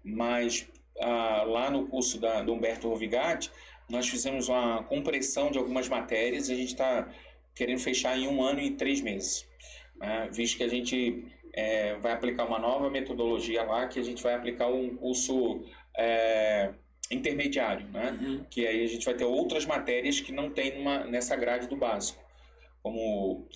Mas lá no curso do Humberto Rovigatti, nós fizemos uma compressão de algumas matérias e a gente está querendo fechar em 1 ano e 3 meses. Visto que a gente vai aplicar uma nova metodologia lá, que a gente vai aplicar um curso intermediário, né? Uhum. Que aí a gente vai ter outras matérias que não tem nessa grade do básico, como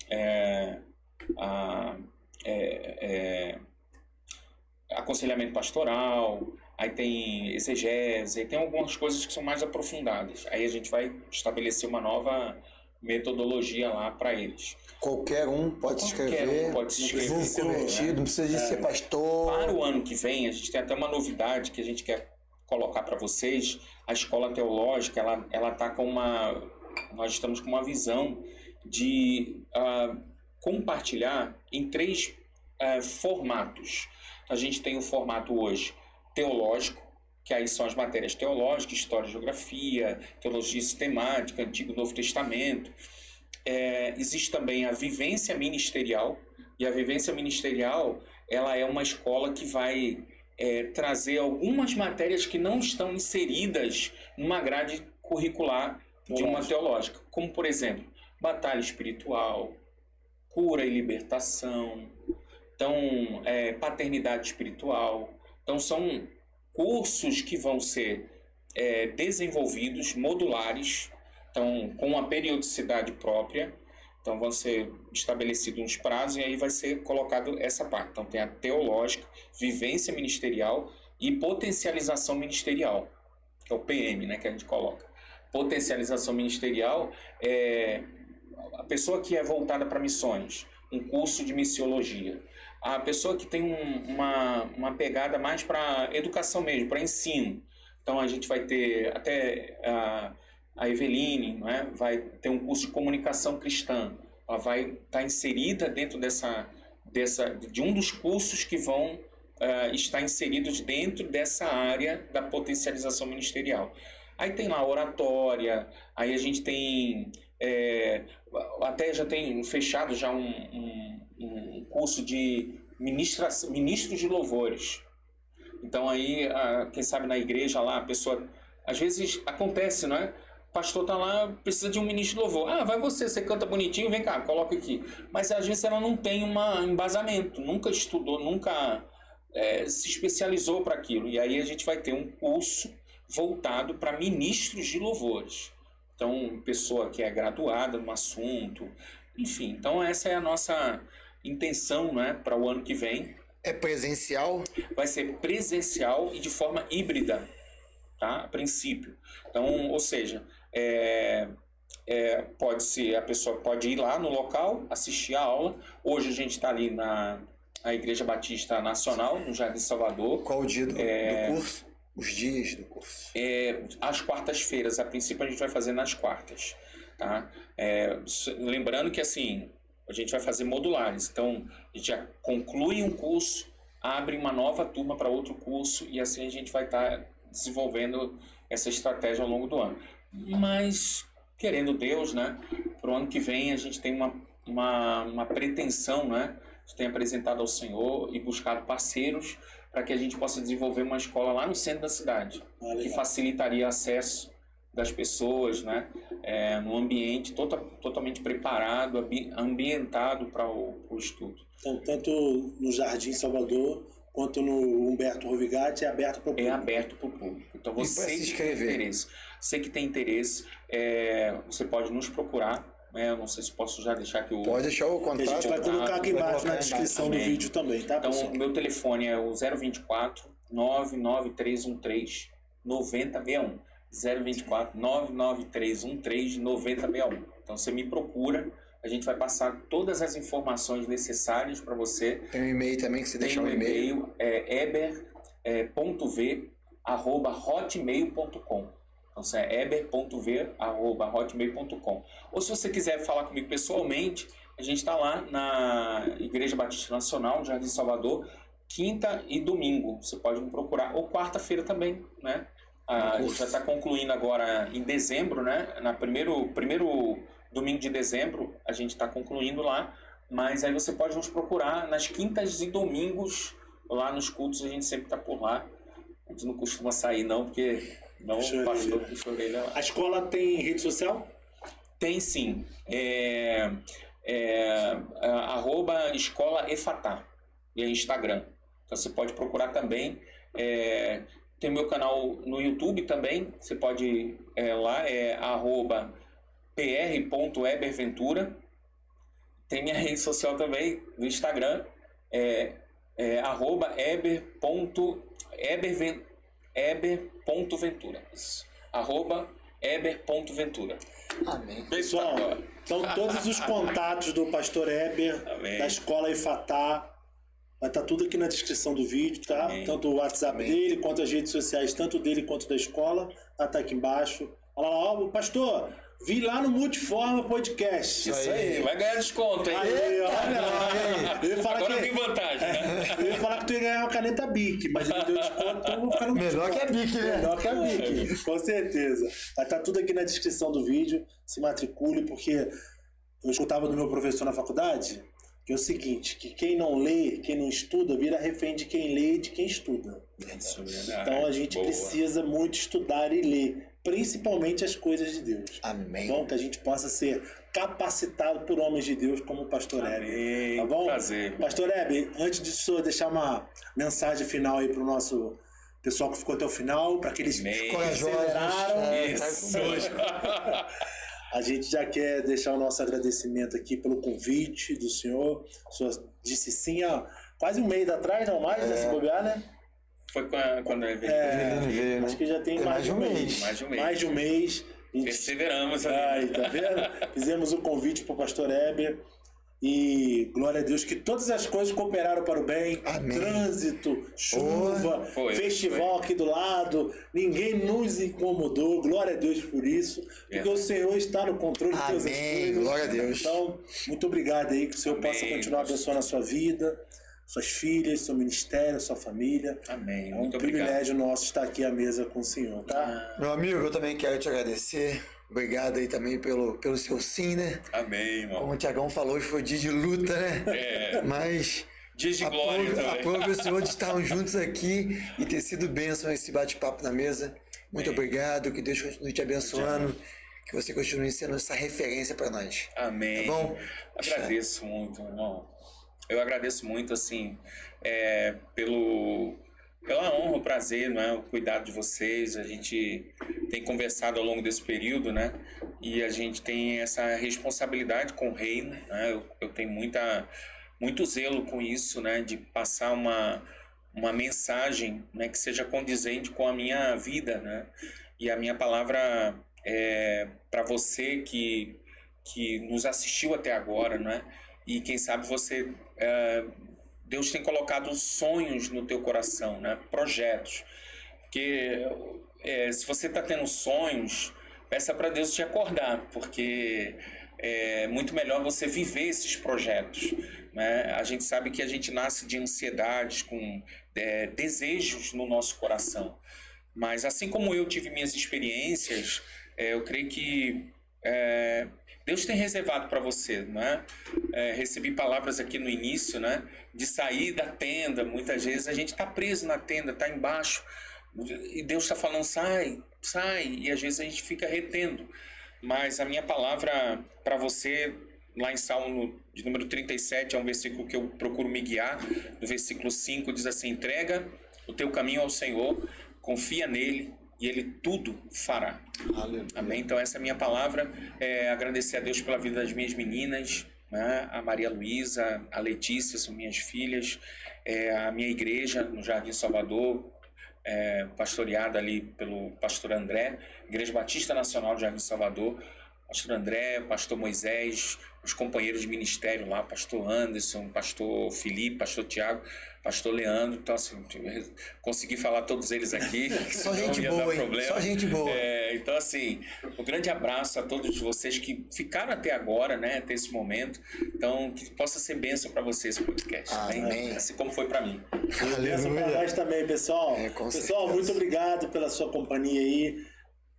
aconselhamento pastoral, aí tem exegese, aí tem algumas coisas que são mais aprofundadas. Aí a gente vai estabelecer uma nova metodologia lá para eles. Qualquer um pode se inscrever. Pode se inscrever. Não precisa ser convertido, não precisa de ser pastor. Para o ano que vem, a gente tem até uma novidade que a gente quer colocar para vocês. A escola teológica, ela tá com nós estamos com uma visão de compartilhar em 3 formatos. A gente tem o formato hoje teológico, que aí são as matérias teológicas, história, geografia, teologia sistemática, Antigo e Novo Testamento. Existe também a vivência ministerial, e a vivência ministerial ela é uma escola que vai trazer algumas matérias que não estão inseridas numa grade curricular de uma teológica, como, por exemplo, batalha espiritual, cura e libertação, então, paternidade espiritual. Então, são cursos que vão ser desenvolvidos, modulares, então, com uma periodicidade própria. Então, vão ser estabelecidos uns prazos e aí vai ser colocado essa parte. Então, tem a teológica, vivência ministerial e potencialização ministerial, que é o PM, né, que a gente coloca. Potencialização ministerial é a pessoa que é voltada para missões, um curso de missiologia. A pessoa que tem uma pegada mais para educação mesmo, para ensino. Então, a gente vai ter até a Eveline, né? Vai ter um curso de comunicação cristã. Ela vai estar inserida dentro de um dos cursos que vão estar inseridos dentro dessa área da potencialização ministerial. Aí tem lá oratória, aí a gente tem... até já tem fechado já um curso de ministros de louvores. Então aí, quem sabe na igreja lá, a pessoa... Às vezes acontece, não é? O pastor está lá, precisa de um ministro de louvor. Vai você canta bonitinho, vem cá, coloca aqui. Mas às vezes ela não tem um embasamento, nunca estudou, nunca se especializou para aquilo. E aí a gente vai ter um curso voltado para ministros de louvores. Então, pessoa que é graduada no assunto, enfim. Então, essa é a nossa intenção, né, para o ano que vem. É presencial? Vai ser presencial e de forma híbrida, tá? A princípio. Então, ou seja, a pessoa pode ir lá no local, assistir a aula. Hoje a gente está ali na Igreja Batista Nacional, no Jardim Salvador. Qual o dia do curso? Os dias do curso? Às quartas-feiras. A princípio a gente vai fazer nas quartas. Tá? Lembrando que assim, a gente vai fazer modulares. Então, a gente já conclui um curso, abre uma nova turma para outro curso e assim a gente vai estar desenvolvendo essa estratégia ao longo do ano. Mas, querendo Deus, né, para o ano que vem a gente tem uma pretensão, né? A gente tem apresentado ao Senhor e buscado parceiros para que a gente possa desenvolver uma escola lá no centro da cidade, que facilitaria o acesso das pessoas, né, num ambiente totalmente preparado, ambientado para o estudo. Então, tanto no Jardim Salvador quanto no Humberto Rovigatti é aberto para o público. É aberto para o público. Então, você se que tem interesse, você pode nos procurar. Eu não sei se posso já deixar aqui o... Pode deixar o contato. A gente vai colocar aqui embaixo na descrição do vídeo também, tá, Então, pessoal? o meu telefone é o 024 99313 9061. 024 99313 9061. Então você me procura, a gente vai passar todas as informações necessárias para você. Tem um e-mail também que você deixa um e-mail, eber.v@hotmail.com. Então você é eber.v@hotmail.com. Ou se você quiser falar comigo pessoalmente, a gente está lá na Igreja Batista Nacional, Jardim Salvador, quinta e domingo. Você pode me procurar, ou quarta-feira também, né? A gente já está concluindo agora em dezembro, né? Na primeiro domingo de dezembro a gente está concluindo lá, mas aí você pode nos procurar nas quintas e domingos lá nos cultos, a gente sempre está por lá. A gente não costuma sair não, porque não o pastor puxou orelha lá. A escola tem rede social? Tem sim. @ Escola Efatá e é Instagram. Então você pode procurar também. Tem meu canal no YouTube também. Você pode lá, @pr.eberventura. Tem minha rede social também no Instagram, @eber.ventura. @eber.ventura. Amém. Pessoal, então todos os contatos do pastor Eber, Amém. da escola Efatá, vai estar tudo aqui na descrição do vídeo, tá? Amém. Tanto o WhatsApp dele, quanto as redes sociais, tanto dele quanto da escola, tá aqui embaixo. Olha lá, ó, pastor, vi lá no Multiforma Podcast. Isso aí, vai ganhar desconto, hein? Aí, olha lá, eu ia falar Agora que... tem vantagem, né? Eu ia falar que tu ia ganhar uma caneta Bic, mas ele deu desconto, então eu vou ficar no Melhor que a Bic, né? Melhor que a Bic, com certeza. Vai estar tudo aqui na descrição do vídeo. Se matricule, porque eu escutava do meu professor na faculdade que é o seguinte, que quem não lê, quem não estuda, vira refém de quem lê e de quem estuda. Isso é verdade. Então a gente precisa muito estudar e ler, principalmente as coisas de Deus. Amém. Bom, que a gente possa ser capacitado por homens de Deus como o pastor Heber. Tá bom? Prazer. Pastor Heber, antes disso, deixar uma mensagem final aí pro nosso pessoal que ficou até o final, para aqueles que perseveraram. Isso. A gente já quer deixar o nosso agradecimento aqui pelo convite do senhor. O senhor disse sim há quase um mês atrás, não mais, né, se bobear, né? Foi quando ele veio. veio, né? Acho que já tem mais de um mês. Mais de um mês. Mais de um mês. A gente- Perseveramos Aí, ali. tá vendo? Fizemos o convite para o pastor Heber. E glória a Deus que todas as coisas cooperaram para o bem. Amém. Trânsito, chuva, festival aqui do lado. Ninguém nos incomodou. Glória a Deus por isso. Porque o Senhor está no controle de todas as Amém. coisas. Glória a Deus. Então, muito obrigado aí. Que o Senhor Amém. possa continuar abençoando a sua vida, suas filhas, seu ministério, sua família. Amém. É um Muito obrigado. privilégio nosso estar aqui à mesa com o Senhor, tá? Meu amigo, eu também quero te agradecer. Obrigado aí também pelo seu sim, né? Amém, irmão. Como o Tiagão falou, hoje foi dia de luta, né? Mas Dias de glória também. aprove o Senhor de estarmos juntos aqui e ter sido bênção esse bate-papo na mesa. Muito obrigado, que Deus continue te abençoando, que você continue sendo essa referência para nós. Amém. Tá bom? Agradeço muito, irmão. Eu agradeço muito, assim, pela honra, o prazer, né, o cuidado de vocês. A gente tem conversado ao longo desse período, né? E a gente tem essa responsabilidade com o reino, né? Eu tenho muito zelo com isso, né? De passar uma mensagem, né, que seja condizente com a minha vida, né? E a minha palavra para você que nos assistiu até agora, né? E quem sabe você... Deus tem colocado sonhos no teu coração, né? Projetos. Porque se você está tendo sonhos, peça para Deus te acordar, porque é muito melhor você viver esses projetos, né? A gente sabe que a gente nasce de ansiedades, com desejos no nosso coração. Mas assim como eu tive minhas experiências, eu creio que Deus tem reservado para você, né? Recebi palavras aqui no início, né? De sair da tenda. Muitas vezes a gente está preso na tenda, está embaixo. E Deus está falando, sai. E às vezes a gente fica retendo. Mas a minha palavra para você, lá em Salmo de número 37, é um versículo que eu procuro me guiar. No versículo 5 diz assim, entrega o teu caminho ao Senhor, confia nele, e Ele tudo fará. Aleluia. Amém? Então essa é a minha palavra. Agradecer a Deus pela vida das minhas meninas, né? A Maria Luísa, a Letícia, são minhas filhas. A minha igreja no Jardim Salvador, pastoreada ali pelo pastor André, Igreja Batista Nacional de Jardim Salvador. Pastor André, pastor Moisés, os companheiros de ministério lá, pastor Anderson, pastor Felipe, pastor Tiago, pastor Leandro. Então, assim, consegui falar todos eles aqui. Só senão gente ia dar boa, hein? problema. Só gente boa. Então, assim, um grande abraço a todos vocês que ficaram até agora, né, até esse momento. Então, que possa ser bênção para vocês esse podcast. Amém. Assim como foi para mim. Bênção para nós também, pessoal. Com Pessoal, certeza. muito obrigado pela sua companhia aí,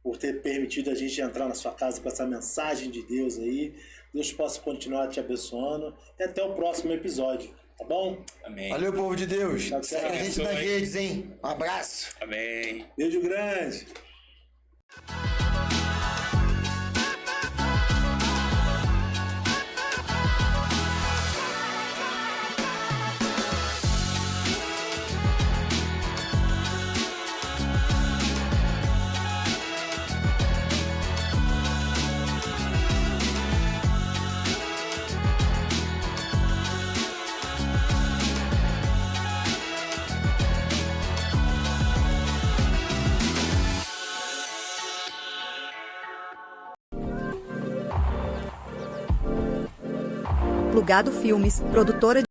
por ter permitido a gente entrar na sua casa com essa mensagem de Deus aí. Deus possa continuar te abençoando. E até o próximo episódio, tá bom? Amém. Valeu, povo de Deus. Tchau, tchau. Segue a gente nas redes, hein? Um abraço. Amém. Beijo grande. Plugado Filmes, produtora